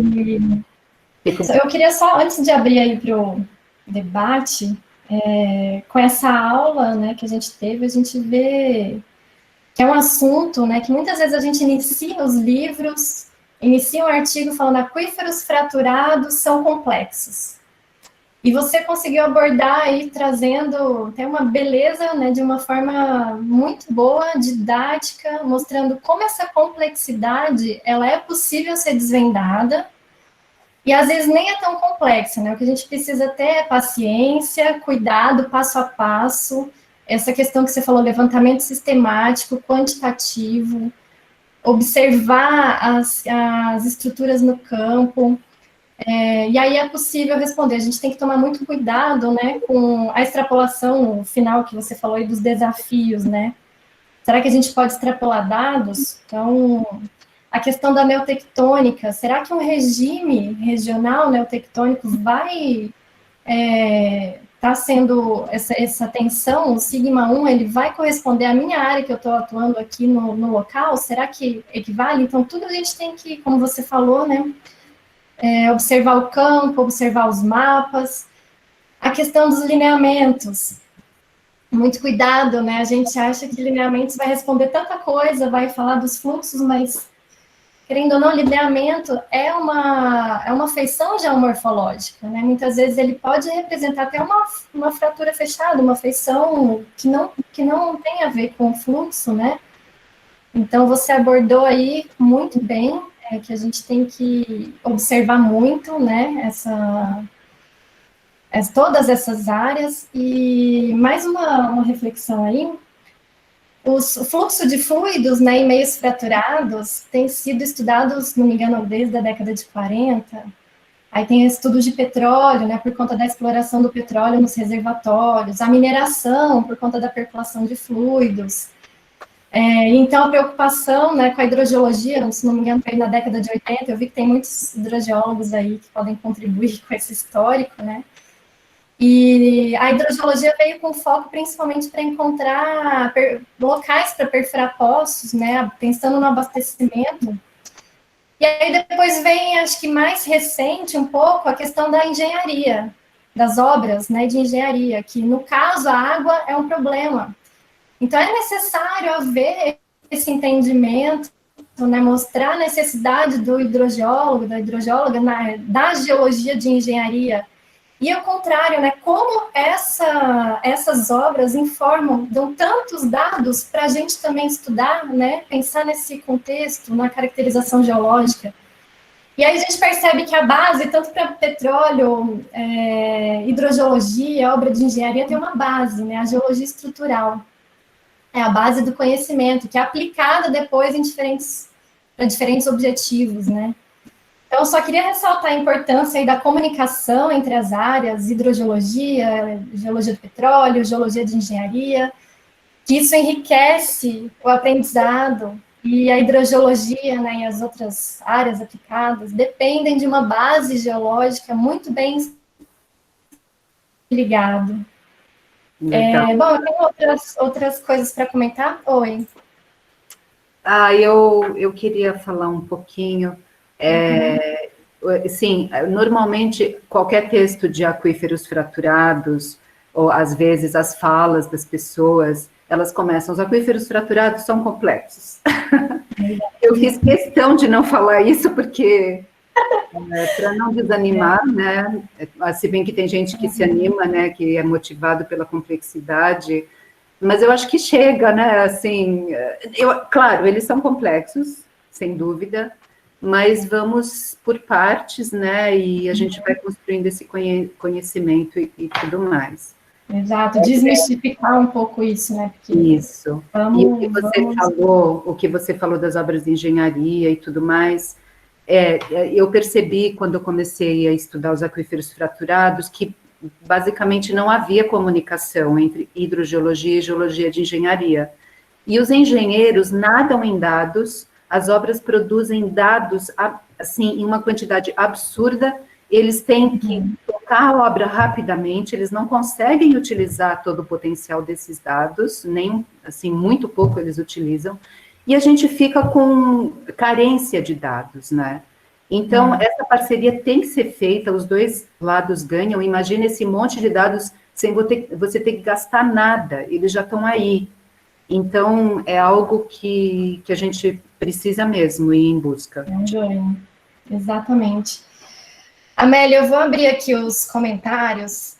eu queria só, antes de abrir aí para o debate, com essa aula, né, que a gente teve, a gente vê que é um assunto, né, que muitas vezes a gente inicia os livros, inicia um artigo falando aquíferos fraturados são complexos. E você conseguiu abordar aí, trazendo até uma beleza, né, de uma forma muito boa, didática, mostrando como essa complexidade, ela é possível ser desvendada, e às vezes nem é tão complexa, né? O que a gente precisa ter é paciência, cuidado, passo a passo, essa questão que você falou, levantamento sistemático, quantitativo, observar as estruturas no campo, e aí é possível responder. A gente tem que tomar muito cuidado, né, com a extrapolação final que você falou aí dos desafios, né? Será que a gente pode extrapolar dados? Então, a questão da neotectônica, será que um regime regional neotectônico vai tá sendo essa tensão, o sigma 1, ele vai corresponder à minha área que eu estou atuando aqui no local? Será que equivale? Então, tudo a gente tem que, como você falou, né, observar o campo, observar os mapas. A questão dos lineamentos, muito cuidado, né, a gente acha que lineamentos vai responder tanta coisa, vai falar dos fluxos, mas, querendo ou não, lineamento é uma feição geomorfológica, né? Muitas vezes ele pode representar até uma fratura fechada, uma feição que não tem a ver com o fluxo, né? Então, você abordou aí muito bem, que a gente tem que observar muito, né, todas essas áreas. E mais uma reflexão aí, o fluxo de fluidos, né, em meios fraturados tem sido estudados, se não me engano, desde a década de 40. Aí tem estudos de petróleo, né, por conta da exploração do petróleo nos reservatórios, a mineração por conta da percolação de fluidos. Então, a preocupação, né, com a hidrogeologia, se não me engano, foi na década de 80, eu vi que tem muitos hidrogeólogos aí que podem contribuir com esse histórico, né? E a hidrogeologia veio com foco principalmente para encontrar locais para perfurar poços, né, pensando no abastecimento. E aí depois vem, acho que mais recente um pouco, a questão da engenharia, das obras, né, de engenharia, que no caso a água é um problema. Então é necessário haver esse entendimento, né, mostrar a necessidade do hidrogeólogo, da hidrogeóloga, da geologia de engenharia. E ao contrário, né, como essas obras informam, dão tantos dados para a gente também estudar, né, pensar nesse contexto, na caracterização geológica. E aí a gente percebe que a base, tanto para petróleo, hidrogeologia, obra de engenharia, tem uma base, né, a geologia estrutural. É a base do conhecimento, que é aplicada depois para diferentes objetivos, né. Então, eu só queria ressaltar a importância aí da comunicação entre as áreas, hidrogeologia, geologia do petróleo, geologia de engenharia, que isso enriquece o aprendizado, e a hidrogeologia, né, e as outras áreas aplicadas dependem de uma base geológica muito bem ligada. Bom, eu tenho outras coisas para comentar. Oi. Eu queria falar um pouquinho. Sim, normalmente qualquer texto de aquíferos fraturados, ou às vezes as falas das pessoas, elas começam, os aquíferos fraturados são complexos. Eu fiz questão de não falar isso, porque, para não desanimar, né, se bem que tem gente que se anima, né, que é motivado pela complexidade, mas eu acho que chega, né, assim, claro, eles são complexos, sem dúvida, mas vamos por partes, né, e a gente vai construindo esse conhecimento e tudo mais. Exato, desmistificar um pouco isso, né? Porque isso. E o que você falou das obras de engenharia e tudo mais, Eu percebi, quando eu comecei a estudar os aquíferos fraturados, que basicamente não havia comunicação entre hidrogeologia e geologia de engenharia. E os engenheiros nadam em dados, as obras produzem dados, assim, em uma quantidade absurda, eles têm que tocar a obra rapidamente, eles não conseguem utilizar todo o potencial desses dados, nem, assim, muito pouco eles utilizam, e a gente fica com carência de dados, né? Então, essa parceria tem que ser feita, os dois lados ganham. Imagina esse monte de dados sem você ter que gastar nada, eles já estão aí. Então, é algo que a gente precisa mesmo ir em busca. Exatamente. Amélia, eu vou abrir aqui os comentários.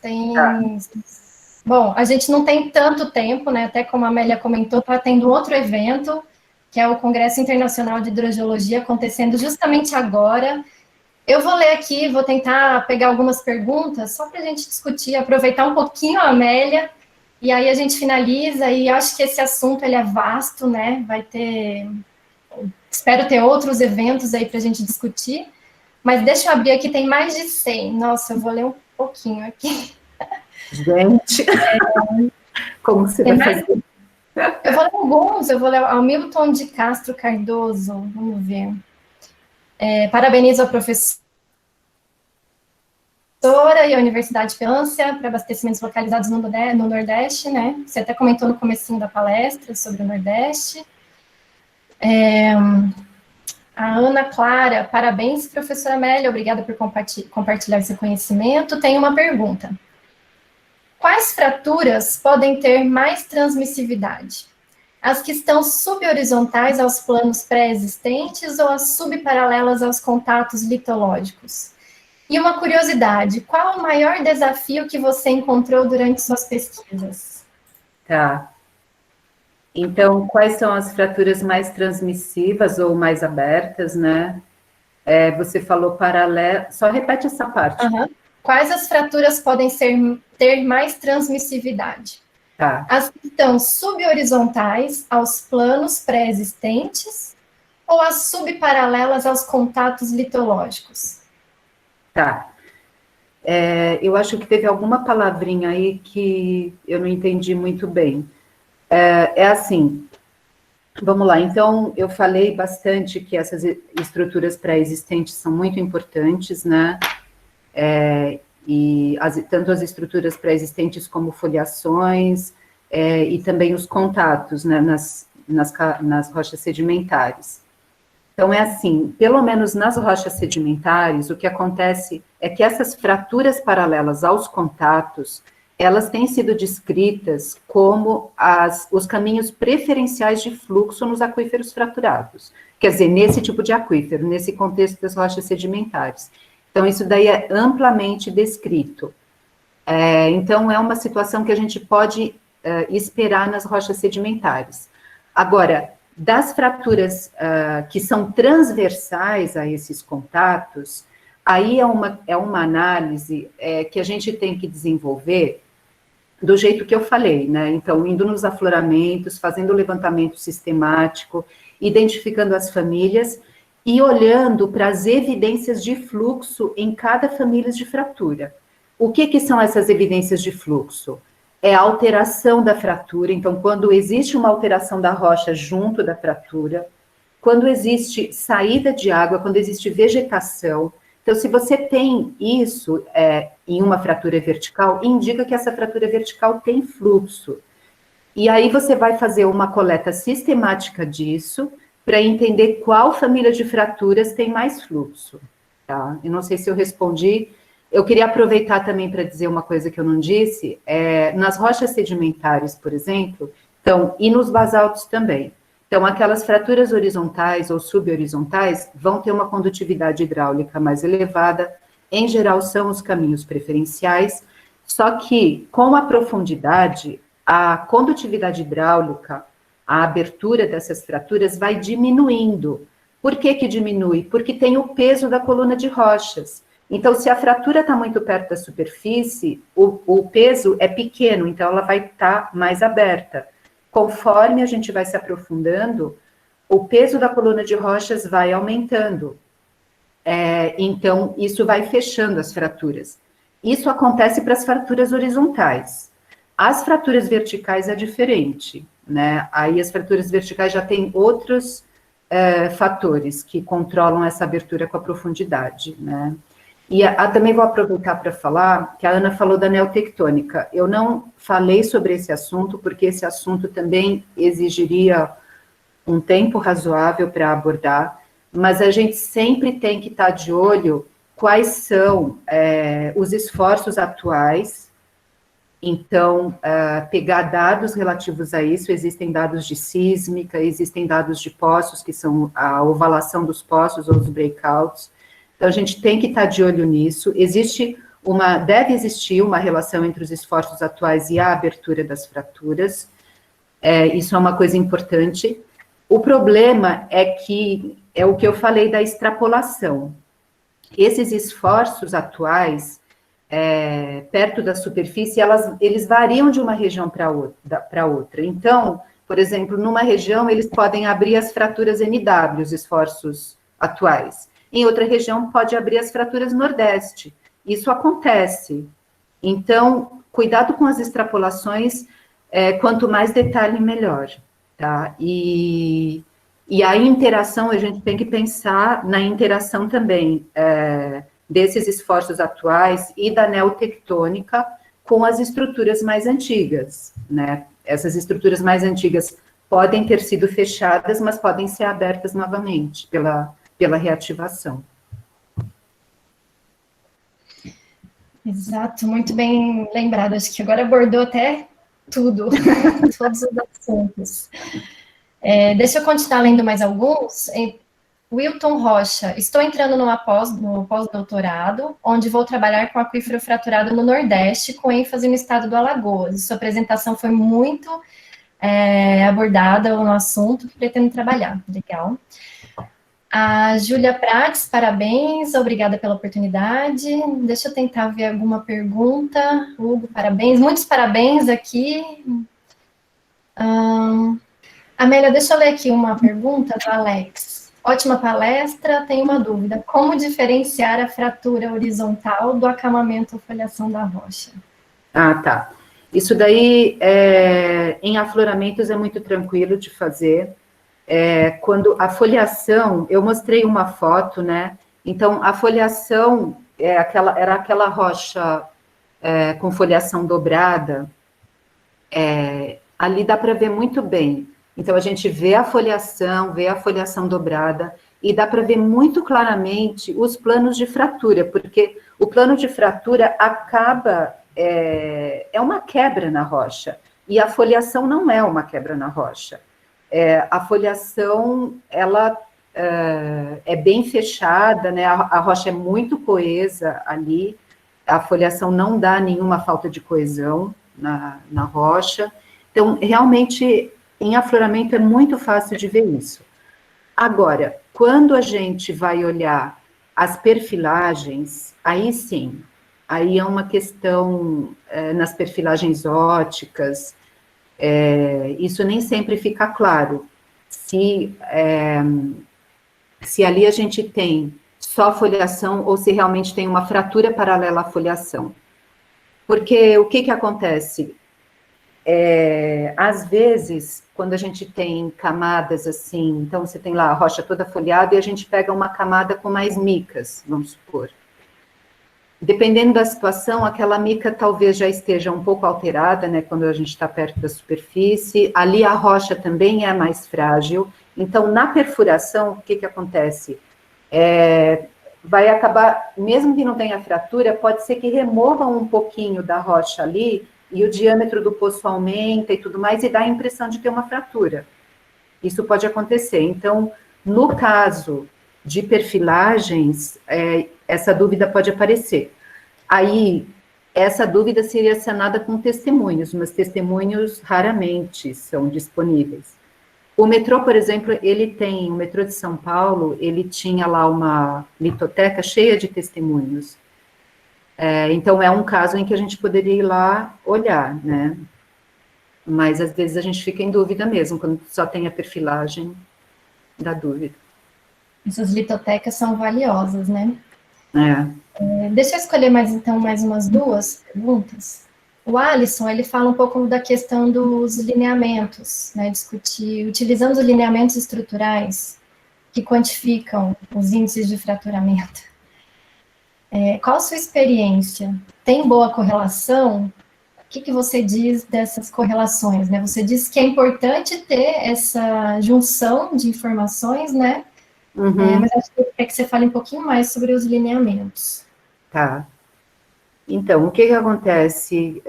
Bom, a gente não tem tanto tempo, né? Até como a Amélia comentou, está tendo outro evento, que é o Congresso Internacional de Hidrogeologia, acontecendo justamente agora. Eu vou ler aqui, vou tentar pegar algumas perguntas, só para a gente discutir, aproveitar um pouquinho a Amélia, e aí a gente finaliza, e acho que esse assunto ele é vasto, né? Espero ter outros eventos aí para a gente discutir, mas deixa eu abrir aqui, tem mais de 100. Nossa, eu vou ler um pouquinho aqui. Gente, como você vai fazer? Eu vou ler alguns, eu vou ler Hamilton de Castro Cardoso, vamos ver. Parabenizo a professora e a Universidade de Fiança para abastecimentos localizados no Nordeste, né? Você até comentou no comecinho da palestra sobre o Nordeste. A Ana Clara, parabéns, professora Amélia, obrigada por compartilhar seu conhecimento. Tem uma pergunta. Quais fraturas podem ter mais transmissividade? As que estão subhorizontais aos planos pré-existentes ou as subparalelas aos contatos litológicos? E uma curiosidade, qual o maior desafio que você encontrou durante suas pesquisas? Tá. Então, quais são as fraturas mais transmissivas ou mais abertas, né? Você falou paralelo, só repete essa parte. Quais as fraturas podem ter mais transmissividade? Tá. As que estão subhorizontais aos planos pré-existentes ou as subparalelas aos contatos litológicos? Tá. Eu acho que teve alguma palavrinha aí que eu não entendi muito bem. Assim, vamos lá. Então, eu falei bastante que essas estruturas pré-existentes são muito importantes, né? E tanto as estruturas pré-existentes como foliações, e também os contatos, né, nas rochas sedimentares. Então, é assim, pelo menos nas rochas sedimentares, o que acontece é que essas fraturas paralelas aos contatos, elas têm sido descritas como os caminhos preferenciais de fluxo nos aquíferos fraturados. Quer dizer, nesse tipo de aquífero, nesse contexto das rochas sedimentares. Então, isso daí é amplamente descrito. Então, é uma situação que a gente pode esperar nas rochas sedimentares. Agora, das fraturas que são transversais a esses contatos, aí é uma análise que a gente tem que desenvolver do jeito que eu falei, né? Então, indo nos afloramentos, fazendo o levantamento sistemático, identificando as famílias e olhando para as evidências de fluxo em cada família de fratura. O que são essas evidências de fluxo? É a alteração da fratura, então, quando existe uma alteração da rocha junto da fratura, quando existe saída de água, quando existe vegetação. Então, se você tem isso em uma fratura vertical, indica que essa fratura vertical tem fluxo. E aí você vai fazer uma coleta sistemática disso, para entender qual família de fraturas tem mais fluxo, tá? Eu não sei se eu respondi. Eu queria aproveitar também para dizer uma coisa que eu não disse. Nas rochas sedimentares, por exemplo, e nos basaltos também. Então, aquelas fraturas horizontais ou subhorizontais vão ter uma condutividade hidráulica mais elevada. Em geral, são os caminhos preferenciais. Só que, com a profundidade, a condutividade hidráulica, a abertura dessas fraturas vai diminuindo. Por que diminui? Porque tem o peso da coluna de rochas. Então, se a fratura está muito perto da superfície, o peso é pequeno, então ela vai estar mais aberta. Conforme a gente vai se aprofundando, o peso da coluna de rochas vai aumentando. Então, isso vai fechando as fraturas. Isso acontece para as fraturas horizontais. As fraturas verticais é diferente, né? Aí as fraturas verticais já têm outros fatores que controlam essa abertura com a profundidade, né? E também vou aproveitar para falar que a Ana falou da neotectônica. Eu não falei sobre esse assunto, porque esse assunto também exigiria um tempo razoável para abordar, mas a gente sempre tem que estar de olho quais são os esforços atuais. Então, pegar dados relativos a isso, existem dados de sísmica, existem dados de poços, que são a ovalação dos poços ou os breakouts. Então, a gente tem que estar de olho nisso. Deve existir uma relação entre os esforços atuais e a abertura das fraturas. Isso é uma coisa importante. O problema é que, é o que eu falei da extrapolação. Esses esforços atuais, perto da superfície, eles variam de uma região para outra. Então, por exemplo, numa região, eles podem abrir as fraturas NW, os esforços atuais. Em outra região, pode abrir as fraturas Nordeste. Isso acontece. Então, cuidado com as extrapolações, quanto mais detalhe, melhor. Tá? E a interação, a gente tem que pensar na interação também desses esforços atuais e da neotectônica com as estruturas mais antigas, né? Essas estruturas mais antigas podem ter sido fechadas, mas podem ser abertas novamente pela reativação. Exato, muito bem lembrado. Acho que agora abordou até tudo, todos os assuntos. Deixa eu continuar lendo mais alguns. Wilton Rocha, estou entrando no pós-doutorado, onde vou trabalhar com aquífero fraturado no Nordeste, com ênfase no estado do Alagoas. Sua apresentação foi muito abordada no assunto que pretendo trabalhar. Legal. A Júlia Prates, parabéns, obrigada pela oportunidade. Deixa eu tentar ver alguma pergunta. Hugo, parabéns, muitos parabéns aqui. Amélia, deixa eu ler aqui uma pergunta do Alex. Ótima palestra, tenho uma dúvida. Como diferenciar a fratura horizontal do acamamento ou foliação da rocha? Ah, tá. Isso daí, em afloramentos, é muito tranquilo de fazer. Quando a foliação, eu mostrei uma foto, né? Então, a foliação era aquela rocha com foliação dobrada, ali dá para ver muito bem. Então, a gente vê a foliação dobrada, e dá para ver muito claramente os planos de fratura, porque o plano de fratura acaba, é uma quebra na rocha, e a foliação não é uma quebra na rocha. A foliação, ela é bem fechada, né? A rocha é muito coesa ali, a foliação não dá nenhuma falta de coesão na rocha. Então, realmente, em afloramento é muito fácil de ver isso. Agora, quando a gente vai olhar as perfilagens, aí sim, aí é uma questão nas perfilagens óticas, isso nem sempre fica claro. Se ali a gente tem só foliação ou se realmente tem uma fratura paralela à foliação. Porque o que acontece? Às vezes, quando a gente tem camadas assim, então você tem lá a rocha toda folhada e a gente pega uma camada com mais micas, vamos supor. Dependendo da situação, aquela mica talvez já esteja um pouco alterada, né, quando a gente está perto da superfície, ali a rocha também é mais frágil, então na perfuração, o que acontece? Vai acabar, mesmo que não tenha fratura, pode ser que removam um pouquinho da rocha ali, e o diâmetro do poço aumenta e tudo mais, e dá a impressão de ter uma fratura. Isso pode acontecer. Então, no caso de perfilagens, essa dúvida pode aparecer. Aí, essa dúvida seria sanada com testemunhos, mas testemunhos raramente são disponíveis. O metrô, por exemplo, o metrô de São Paulo, ele tinha lá uma litoteca cheia de testemunhos. Então, é um caso em que a gente poderia ir lá olhar, né? Mas, às vezes, a gente fica em dúvida mesmo, quando só tem a perfilagem da dúvida. Essas litotecas são valiosas, né? Deixa eu escolher então mais umas duas perguntas. O Alisson, ele fala um pouco da questão dos lineamentos, né? Discutir, utilizando os lineamentos estruturais que quantificam os índices de fraturamento. Qual a sua experiência? Tem boa correlação? O que você diz dessas correlações, né? Você disse que é importante ter essa junção de informações, né? Mas acho que eu queria que você fale um pouquinho mais sobre os lineamentos. Tá. Então, o que acontece?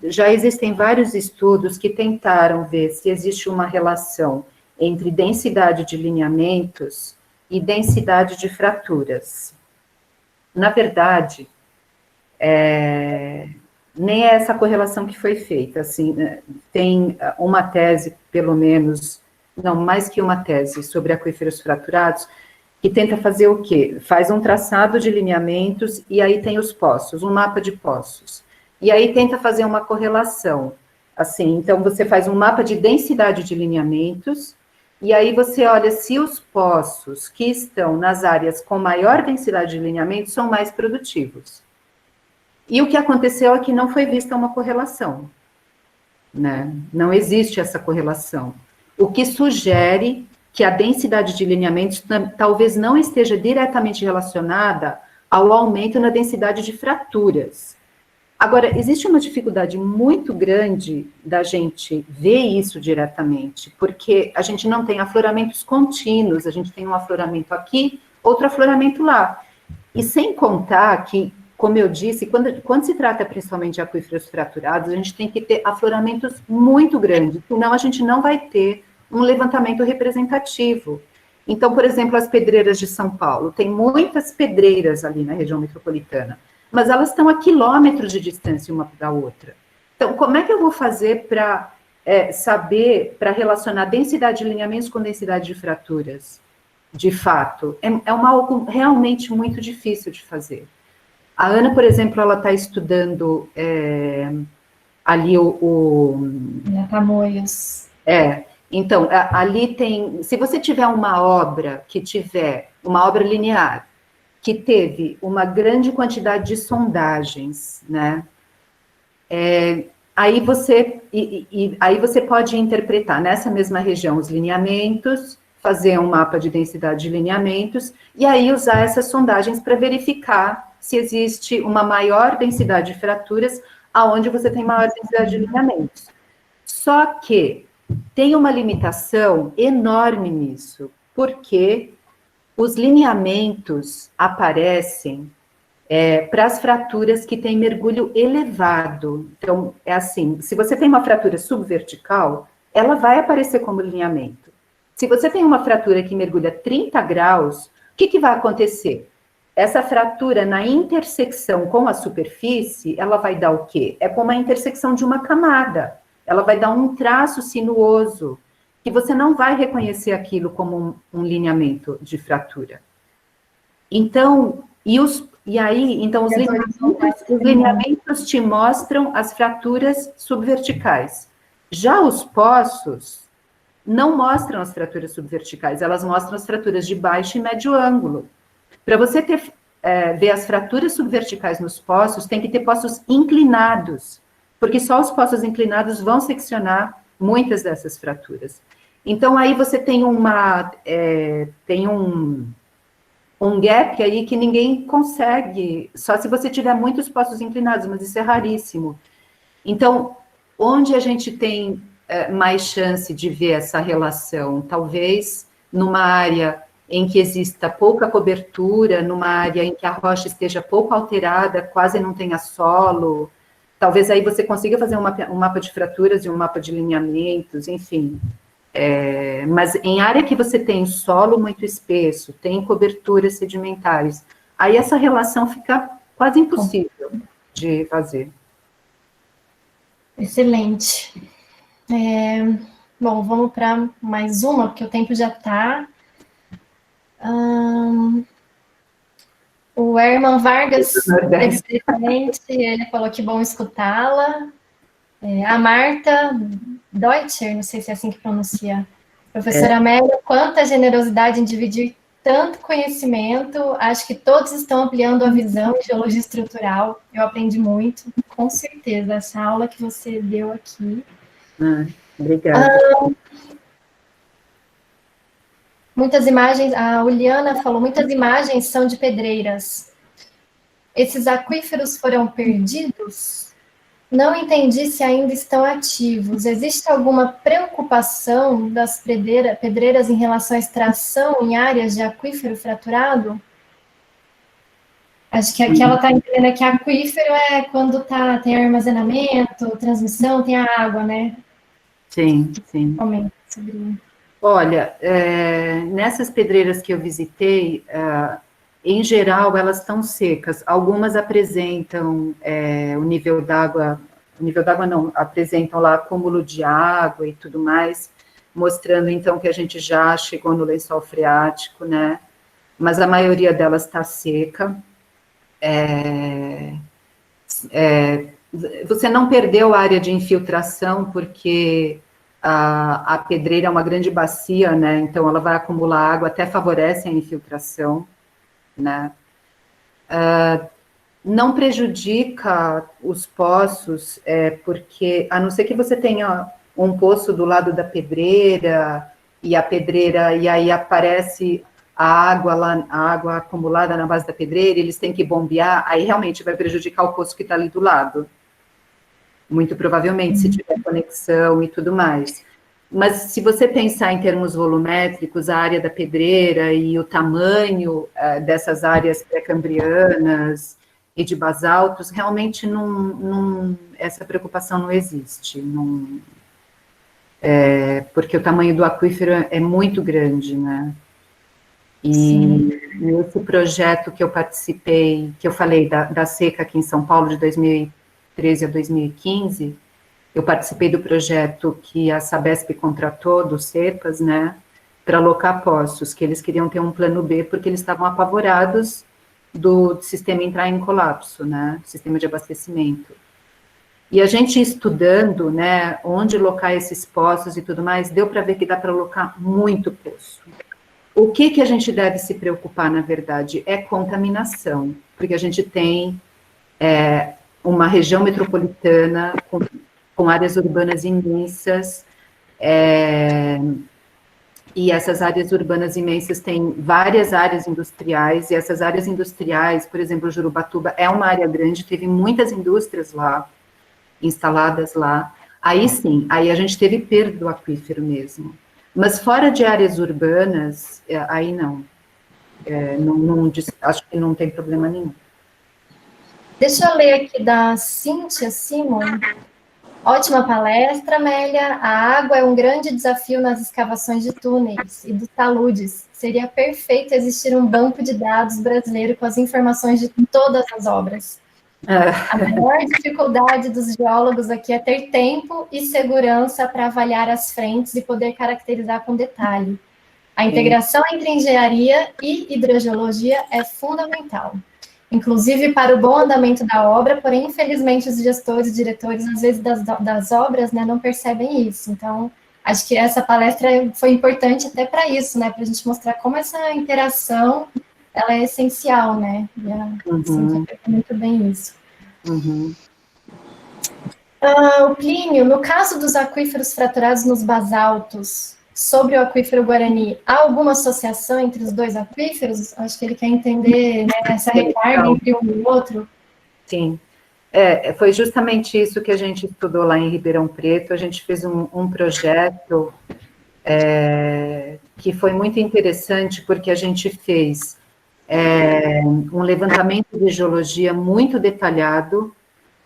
Já existem vários estudos que tentaram ver se existe uma relação entre densidade de lineamentos e densidade de fraturas. Na verdade, nem é essa correlação que foi feita. Assim, tem uma tese, pelo menos, não, mais que uma tese, sobre aquíferos fraturados, que tenta fazer o quê? Faz um traçado de lineamentos e aí tem os poços, um mapa de poços. E aí tenta fazer uma correlação. Assim, então você faz um mapa de densidade de lineamentos e aí você olha se os poços que estão nas áreas com maior densidade de lineamentos são mais produtivos. E o que aconteceu é que não foi vista uma correlação, né? Não existe essa correlação. O que sugere que a densidade de lineamentos talvez não esteja diretamente relacionada ao aumento na densidade de fraturas. Agora, existe uma dificuldade muito grande da gente ver isso diretamente, porque a gente não tem afloramentos contínuos, a gente tem um afloramento aqui, outro afloramento lá. E sem contar que, como eu disse, quando se trata principalmente de aquíferos fraturados, a gente tem que ter afloramentos muito grandes, senão a gente não vai ter um levantamento representativo. Então, por exemplo, as pedreiras de São Paulo, tem muitas pedreiras ali na região metropolitana, mas elas estão a quilômetros de distância uma da outra. Então, como é que eu vou fazer para saber, para relacionar densidade de lineamentos com densidade de fraturas? De fato, é algo realmente muito difícil de fazer. A Ana, por exemplo, ela está estudando ali Tamoios. Então, ali tem, se você tiver uma obra linear, que teve uma grande quantidade de sondagens, né, aí você pode interpretar nessa mesma região os lineamentos, fazer um mapa de densidade de lineamentos, e aí usar essas sondagens para verificar se existe uma maior densidade de fraturas, aonde você tem maior densidade de lineamentos. Só que tem uma limitação enorme nisso, porque os lineamentos aparecem para as fraturas que têm mergulho elevado. Então, é assim, se você tem uma fratura subvertical, ela vai aparecer como lineamento. Se você tem uma fratura que mergulha 30 graus, o que vai acontecer? Essa fratura na intersecção com a superfície, ela vai dar o quê? É como a intersecção de uma camada. Ela vai dar um traço sinuoso, que você não vai reconhecer aquilo como um lineamento de fratura. Então, os lineamentos te mostram as fraturas subverticais. Já os poços não mostram as fraturas subverticais, elas mostram as fraturas de baixo e médio ângulo. Para você ver as fraturas subverticais nos poços, tem que ter poços inclinados, porque só os poços inclinados vão seccionar muitas dessas fraturas. Então, aí você tem um gap aí que ninguém consegue, só se você tiver muitos poços inclinados, mas isso é raríssimo. Então, onde a gente tem mais chance de ver essa relação? Talvez numa área em que exista pouca cobertura, numa área em que a rocha esteja pouco alterada, quase não tenha solo. Talvez aí você consiga fazer um mapa de fraturas e um mapa de lineamentos, enfim. Mas em área que você tem solo muito espesso, tem coberturas sedimentares, aí essa relação fica quase impossível de fazer. Excelente. Bom, vamos para mais uma, porque o tempo já está. O Herman Vargas, ele falou que bom escutá-la. A Marta Deutscher, não sei se é assim que pronuncia. Professora Amélia, quanta generosidade em dividir tanto conhecimento, acho que todos estão ampliando a visão de geologia estrutural, eu aprendi muito, com certeza, essa aula que você deu aqui. Obrigada. Muitas imagens, a Uliana falou, muitas imagens são de pedreiras. Esses aquíferos foram perdidos? Não entendi se ainda estão ativos. Existe alguma preocupação das pedreiras em relação à extração em áreas de aquífero fraturado? Acho que aqui ela está entendendo que aquífero é quando tem armazenamento, transmissão, tem a água, né? Sim, sim. Comenta sobre. Olha, nessas pedreiras que eu visitei, em geral, elas estão secas. Algumas apresentam o nível d'água não, apresentam lá acúmulo de água e tudo mais, mostrando, então, que a gente já chegou no lençol freático, né? Mas a maioria delas está seca. Você não perdeu a área de infiltração, porque a pedreira é uma grande bacia, né? Então, ela vai acumular água, até favorece a infiltração, né? Não prejudica os poços, porque, a não ser que você tenha um poço do lado da pedreira, e aí aparece a água lá, a água acumulada na base da pedreira, eles têm que bombear, aí realmente vai prejudicar o poço que está ali do lado. Muito provavelmente, se tiver conexão e tudo mais. Mas se você pensar em termos volumétricos, a área da pedreira e o tamanho dessas áreas pré-cambrianas e de basaltos, realmente essa preocupação não existe. Porque o tamanho do aquífero é muito grande, né? E esse projeto que eu participei, que eu falei da seca aqui em São Paulo, de 2013 a 2015, eu participei do projeto que a Sabesp contratou, do CEPAS, né, para alocar poços, que eles queriam ter um plano B, porque eles estavam apavorados do sistema entrar em colapso, né, sistema de abastecimento. E a gente estudando, né, onde alocar esses poços e tudo mais, deu para ver que dá para alocar muito poço. O que a gente deve se preocupar, na verdade, é contaminação, porque a gente tem uma região metropolitana com áreas urbanas imensas, e essas áreas urbanas imensas têm várias áreas industriais, e essas áreas industriais, por exemplo, Jurubatuba é uma área grande, teve muitas indústrias lá, instaladas lá, aí sim, aí a gente teve perda do aquífero mesmo. Mas fora de áreas urbanas, aí não. Acho que não tem problema nenhum. Deixa eu ler aqui da Cíntia Simon. Ótima palestra, Amélia. A água é um grande desafio nas escavações de túneis e dos taludes. Seria perfeito existir um banco de dados brasileiro com as informações de todas as obras. A maior dificuldade dos geólogos aqui é ter tempo e segurança para avaliar as frentes e poder caracterizar com detalhe. A integração entre engenharia e hidrogeologia é fundamental, inclusive para o bom andamento da obra, porém, infelizmente, os gestores e diretores, às vezes, das obras, né, não percebem isso. Então, acho que essa palestra foi importante até para isso, né, para a gente mostrar como essa interação ela é essencial, né? E a Cíntia fez muito bem isso. O Plínio, no caso dos aquíferos fraturados nos basaltos, sobre o aquífero Guarani, há alguma associação entre os dois aquíferos? Acho que ele quer entender, né, essa recarga entre um e o outro. Sim. Foi justamente isso que a gente estudou lá em Ribeirão Preto. A gente fez um projeto que foi muito interessante, porque a gente fez um levantamento de geologia muito detalhado,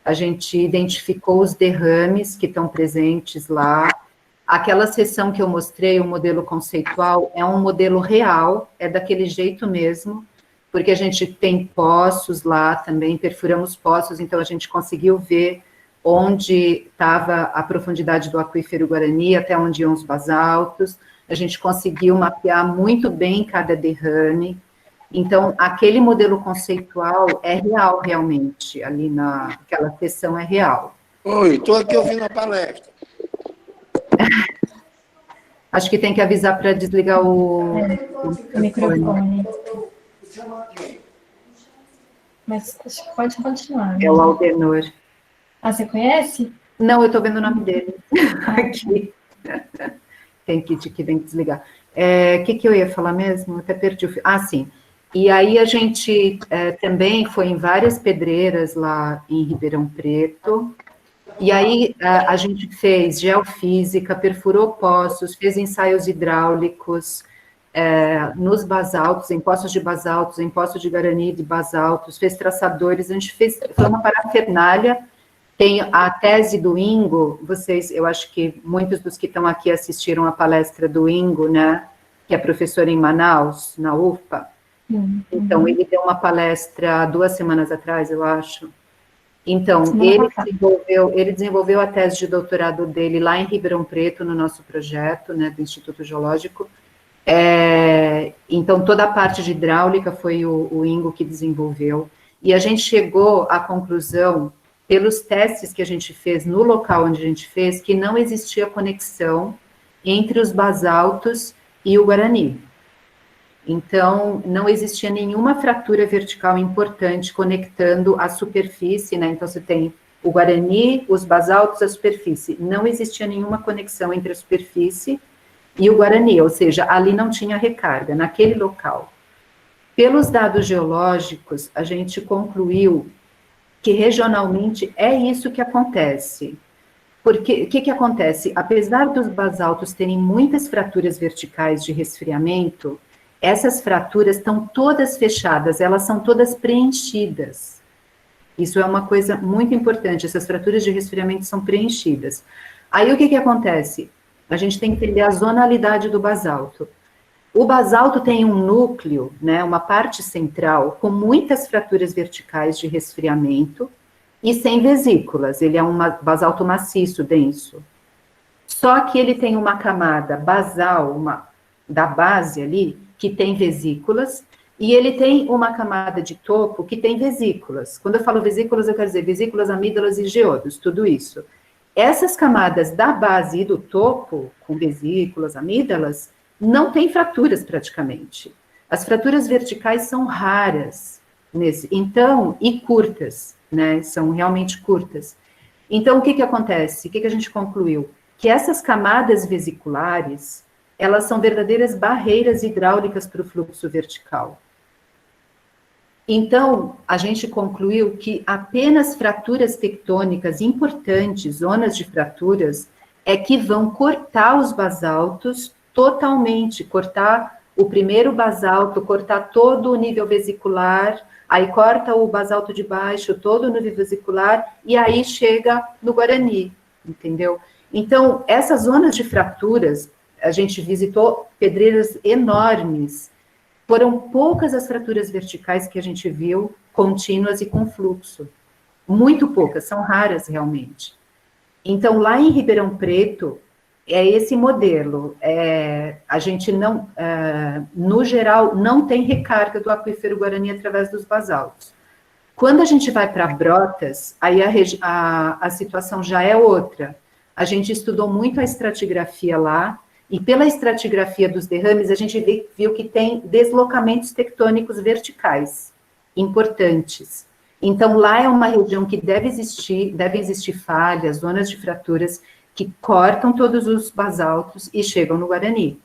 a gente identificou os derrames que estão presentes lá. Aquela seção que eu mostrei, o modelo conceitual, é um modelo real, é daquele jeito mesmo, porque a gente tem poços lá também, perfuramos poços, então a gente conseguiu ver onde estava a profundidade do aquífero Guarani, até onde iam os basaltos, a gente conseguiu mapear muito bem cada derrame. Então, aquele modelo conceitual é real, realmente, ali naquela seção é real. Oi, estou aqui ouvindo a palestra. Acho que tem que avisar para desligar o microfone. Mas pode continuar. É o Aldenor. Ah, você conhece? Não, eu estou vendo o nome dele aqui. Tem que desligar. O que eu ia falar mesmo? Até perdi o fio. Ah, sim. E aí a gente também foi em várias pedreiras lá em Ribeirão Preto. E aí a gente fez geofísica, perfurou poços, fez ensaios hidráulicos nos basaltos, em poços de basaltos, em poços de granito de basaltos, fez traçadores, a gente fez, foi uma parafernália. Tem a tese do Ingo, eu acho que muitos dos que estão aqui assistiram a palestra do Ingo, né, que é professor em Manaus, na UFPA. Então, ele deu uma palestra 2 semanas atrás, eu acho. Então, ele desenvolveu a tese de doutorado dele lá em Ribeirão Preto, no nosso projeto, né, do Instituto Geológico. Então, toda a parte de hidráulica foi o Ingo que desenvolveu. E a gente chegou à conclusão, pelos testes que a gente fez no local onde a gente fez, que não existia conexão entre os basaltos e o Guarani. Então, não existia nenhuma fratura vertical importante conectando a superfície, né? Então, você tem o Guarani, os basaltos, a superfície. Não existia nenhuma conexão entre a superfície e o Guarani, ou seja, ali não tinha recarga, naquele local. Pelos dados geológicos, a gente concluiu que regionalmente é isso que acontece. Porque o que acontece? Apesar dos basaltos terem muitas fraturas verticais de resfriamento, essas fraturas estão todas fechadas, elas são todas preenchidas. Isso é uma coisa muito importante, essas fraturas de resfriamento são preenchidas. Aí o que acontece? A gente tem que entender a zonalidade do basalto. O basalto tem um núcleo, né, uma parte central, com muitas fraturas verticais de resfriamento e sem vesículas. Ele é um basalto maciço, denso. Só que ele tem uma camada basal, da base ali, que tem vesículas, e ele tem uma camada de topo que tem vesículas. Quando eu falo vesículas, eu quero dizer vesículas, amígdalas e geodos, tudo isso. Essas camadas da base e do topo, com vesículas, amígdalas, não tem fraturas praticamente. As fraturas verticais são raras então, e curtas, né? São realmente curtas. Então, o que acontece? O que a gente concluiu? Que essas camadas vesiculares, elas são verdadeiras barreiras hidráulicas para o fluxo vertical. Então, a gente concluiu que apenas fraturas tectônicas importantes, zonas de fraturas, é que vão cortar os basaltos totalmente, cortar o primeiro basalto, cortar todo o nível vesicular, aí corta o basalto de baixo, todo o nível vesicular, e aí chega no Guarani, entendeu? Então, essas zonas de fraturas, a gente visitou pedreiras enormes, foram poucas as fraturas verticais que a gente viu, contínuas e com fluxo. Muito poucas, são raras realmente. Então, lá em Ribeirão Preto, é esse modelo. A gente não, no geral, não tem recarga do aquífero Guarani através dos basaltos. Quando a gente vai para Brotas, aí a situação já é outra. A gente estudou muito a estratigrafia lá, e pela estratigrafia dos derrames, a gente viu que tem deslocamentos tectônicos verticais importantes. Então, lá é uma região que devem existir falhas, zonas de fraturas, que cortam todos os basaltos e chegam no Guarani.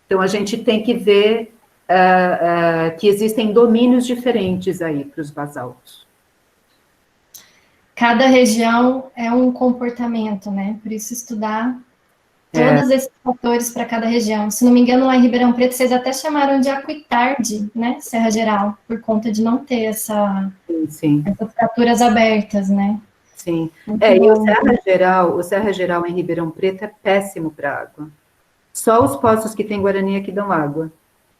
Então, a gente tem que ver que existem domínios diferentes aí para os basaltos. Cada região é um comportamento, né? Por isso estudar todos esses fatores para cada região. Se não me engano, lá em Ribeirão Preto, vocês até chamaram de Aquitarde, né? Serra Geral, por conta de não ter essas fraturas abertas, né? Sim. E o Serra Geral em Ribeirão Preto é péssimo para água. Só os poços que tem Guarani aqui dão água.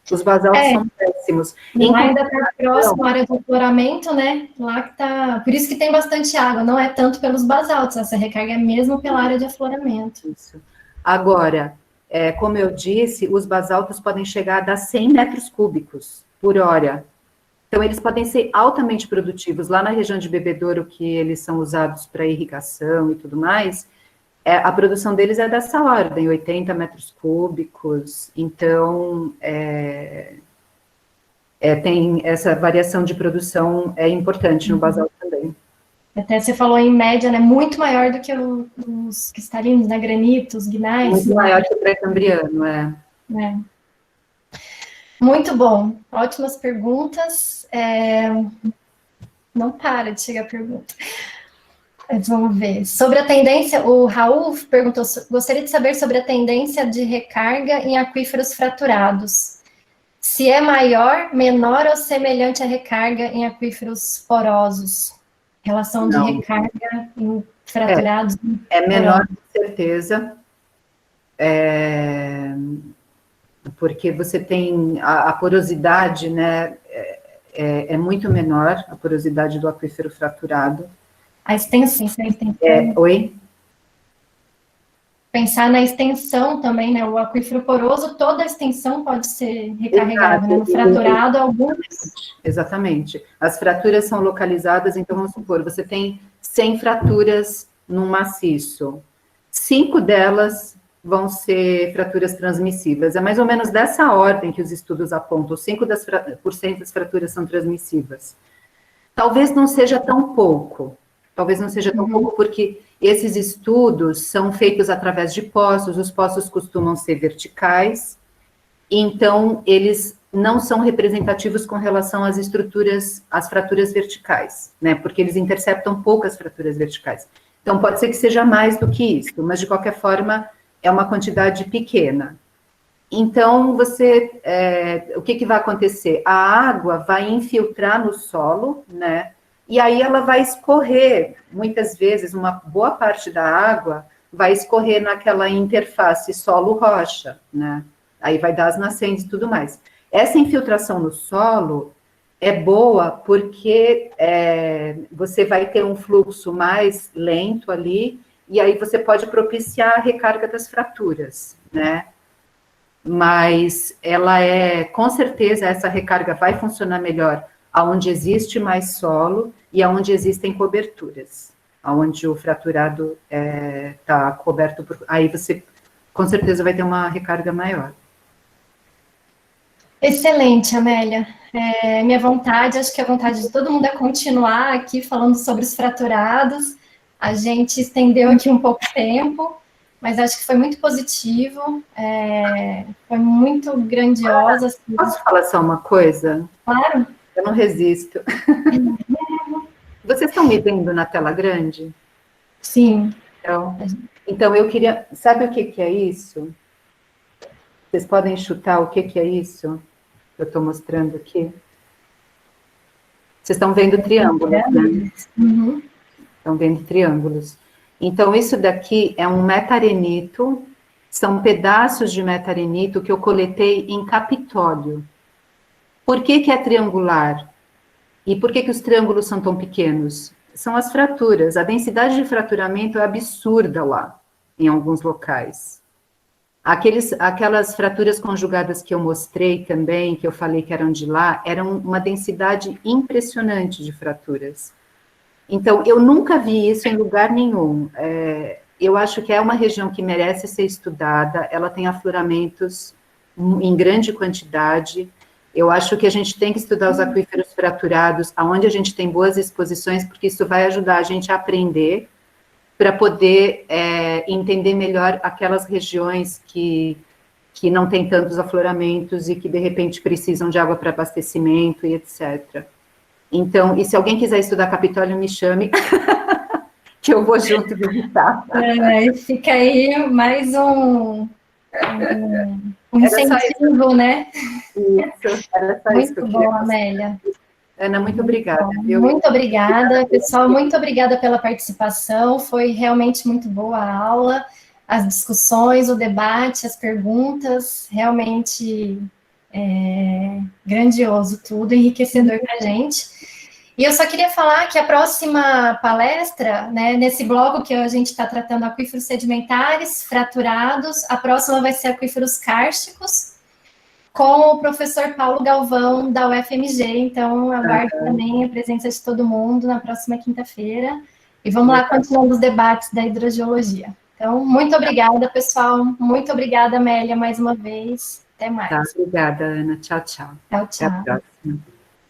Os basaltos são péssimos. Lá ainda está próximo à área de afloramento, né? Lá que tá. Por isso que tem bastante água, não é tanto pelos basaltos, essa recarga é mesmo pela área de afloramento. Isso. Agora, como eu disse, os basaltos podem chegar a dar 100 metros cúbicos por hora. Então, eles podem ser altamente produtivos. Lá na região de Bebedouro, que eles são usados para irrigação e tudo mais, a produção deles é dessa ordem, 80 metros cúbicos, então tem essa variação de produção importante no basalto também. Até você falou em média, né, muito maior do que os cristalinos, né, granitos, gnais. Muito maior que o pré-cambriano, Muito bom, ótimas perguntas. Não para de chegar pergunta. Vamos ver. Sobre a tendência, o Raul perguntou, gostaria de saber sobre a tendência de recarga em aquíferos fraturados. Se é maior, menor ou semelhante à recarga em aquíferos porosos? Relação de recarga em fraturados. É menor, com certeza. Porque você tem a porosidade, né? É muito menor a porosidade do aquífero fraturado. A extensão, Oi? Pensar na extensão também, né? O aquífero poroso, toda a extensão pode ser recarregada, né? No fraturado, alguns... Exatamente. As fraturas são localizadas, então vamos supor, você tem 100 fraturas num maciço. 5 delas vão ser fraturas transmissivas. É mais ou menos dessa ordem que os estudos apontam. 5% das fraturas são transmissivas. Talvez não seja tão pouco. Porque esses estudos são feitos através de poços, os poços costumam ser verticais, então eles não são representativos com relação às estruturas, às fraturas verticais, né? Porque eles interceptam poucas fraturas verticais. Então pode ser que seja mais do que isso, mas de qualquer forma é uma quantidade pequena. Então o que vai acontecer? A água vai infiltrar no solo, né? E aí ela vai escorrer, muitas vezes, uma boa parte da água vai escorrer naquela interface solo-rocha, né? Aí vai dar as nascentes e tudo mais. Essa infiltração no solo é boa porque você vai ter um fluxo mais lento ali, e aí você pode propiciar a recarga das fraturas, né? Mas com certeza, essa recarga vai funcionar melhor aonde existe mais solo e aonde existem coberturas, aonde o fraturado está coberto aí você com certeza vai ter uma recarga maior. Excelente, Amélia. Minha vontade, acho que a vontade de todo mundo é continuar aqui falando sobre os fraturados. A gente estendeu aqui um pouco tempo, mas acho que foi muito positivo, foi muito grandiosa. Assim. Posso falar só uma coisa? Claro. Eu não resisto. Vocês estão me vendo na tela grande? Sim. Então eu queria... Sabe o que é isso? Vocês podem chutar o que é isso? Que eu estou mostrando aqui? Vocês estão vendo triângulos, né? Uhum. Estão vendo triângulos. Então, isso daqui é um metarenito, são pedaços de metarenito que eu coletei em Capitólio. Por que é triangular? E por que os triângulos são tão pequenos? São as fraturas. A densidade de fraturamento é absurda lá, em alguns locais. Aquelas fraturas conjugadas que eu mostrei também, que eu falei que eram de lá, eram uma densidade impressionante de fraturas. Então, eu nunca vi isso em lugar nenhum. Eu acho que é uma região que merece ser estudada, ela tem afloramentos em grande quantidade. Eu acho que a gente tem que estudar os aquíferos fraturados, aonde a gente tem boas exposições, porque isso vai ajudar a gente a aprender, para poder entender melhor aquelas regiões que não tem tantos afloramentos e que, de repente, precisam de água para abastecimento e etc. Então, e se alguém quiser estudar Capitólio, me chame, que eu vou junto visitar. Fica aí mais um incentivo, né? Isso, era só isso que eu queria. Muito bom, Amélia. Ana, muito obrigada. Muito obrigada, pessoal, muito obrigada pela participação, foi realmente muito boa a aula, as discussões, o debate, as perguntas, realmente grandioso tudo, enriquecedor para a gente. E eu só queria falar que a próxima palestra, né, nesse bloco que a gente está tratando aquíferos sedimentares, fraturados, a próxima vai ser aquíferos kársticos, com o professor Paulo Galvão, da UFMG, então aguardo também a presença de todo mundo na próxima quinta-feira, e vamos lá continuando os debates da hidrogeologia. Então, muito obrigada, pessoal. Muito obrigada, Amélia, mais uma vez. Até mais. Tá, obrigada, Ana. Tchau, tchau. Tchau, Até a tchau. próxima.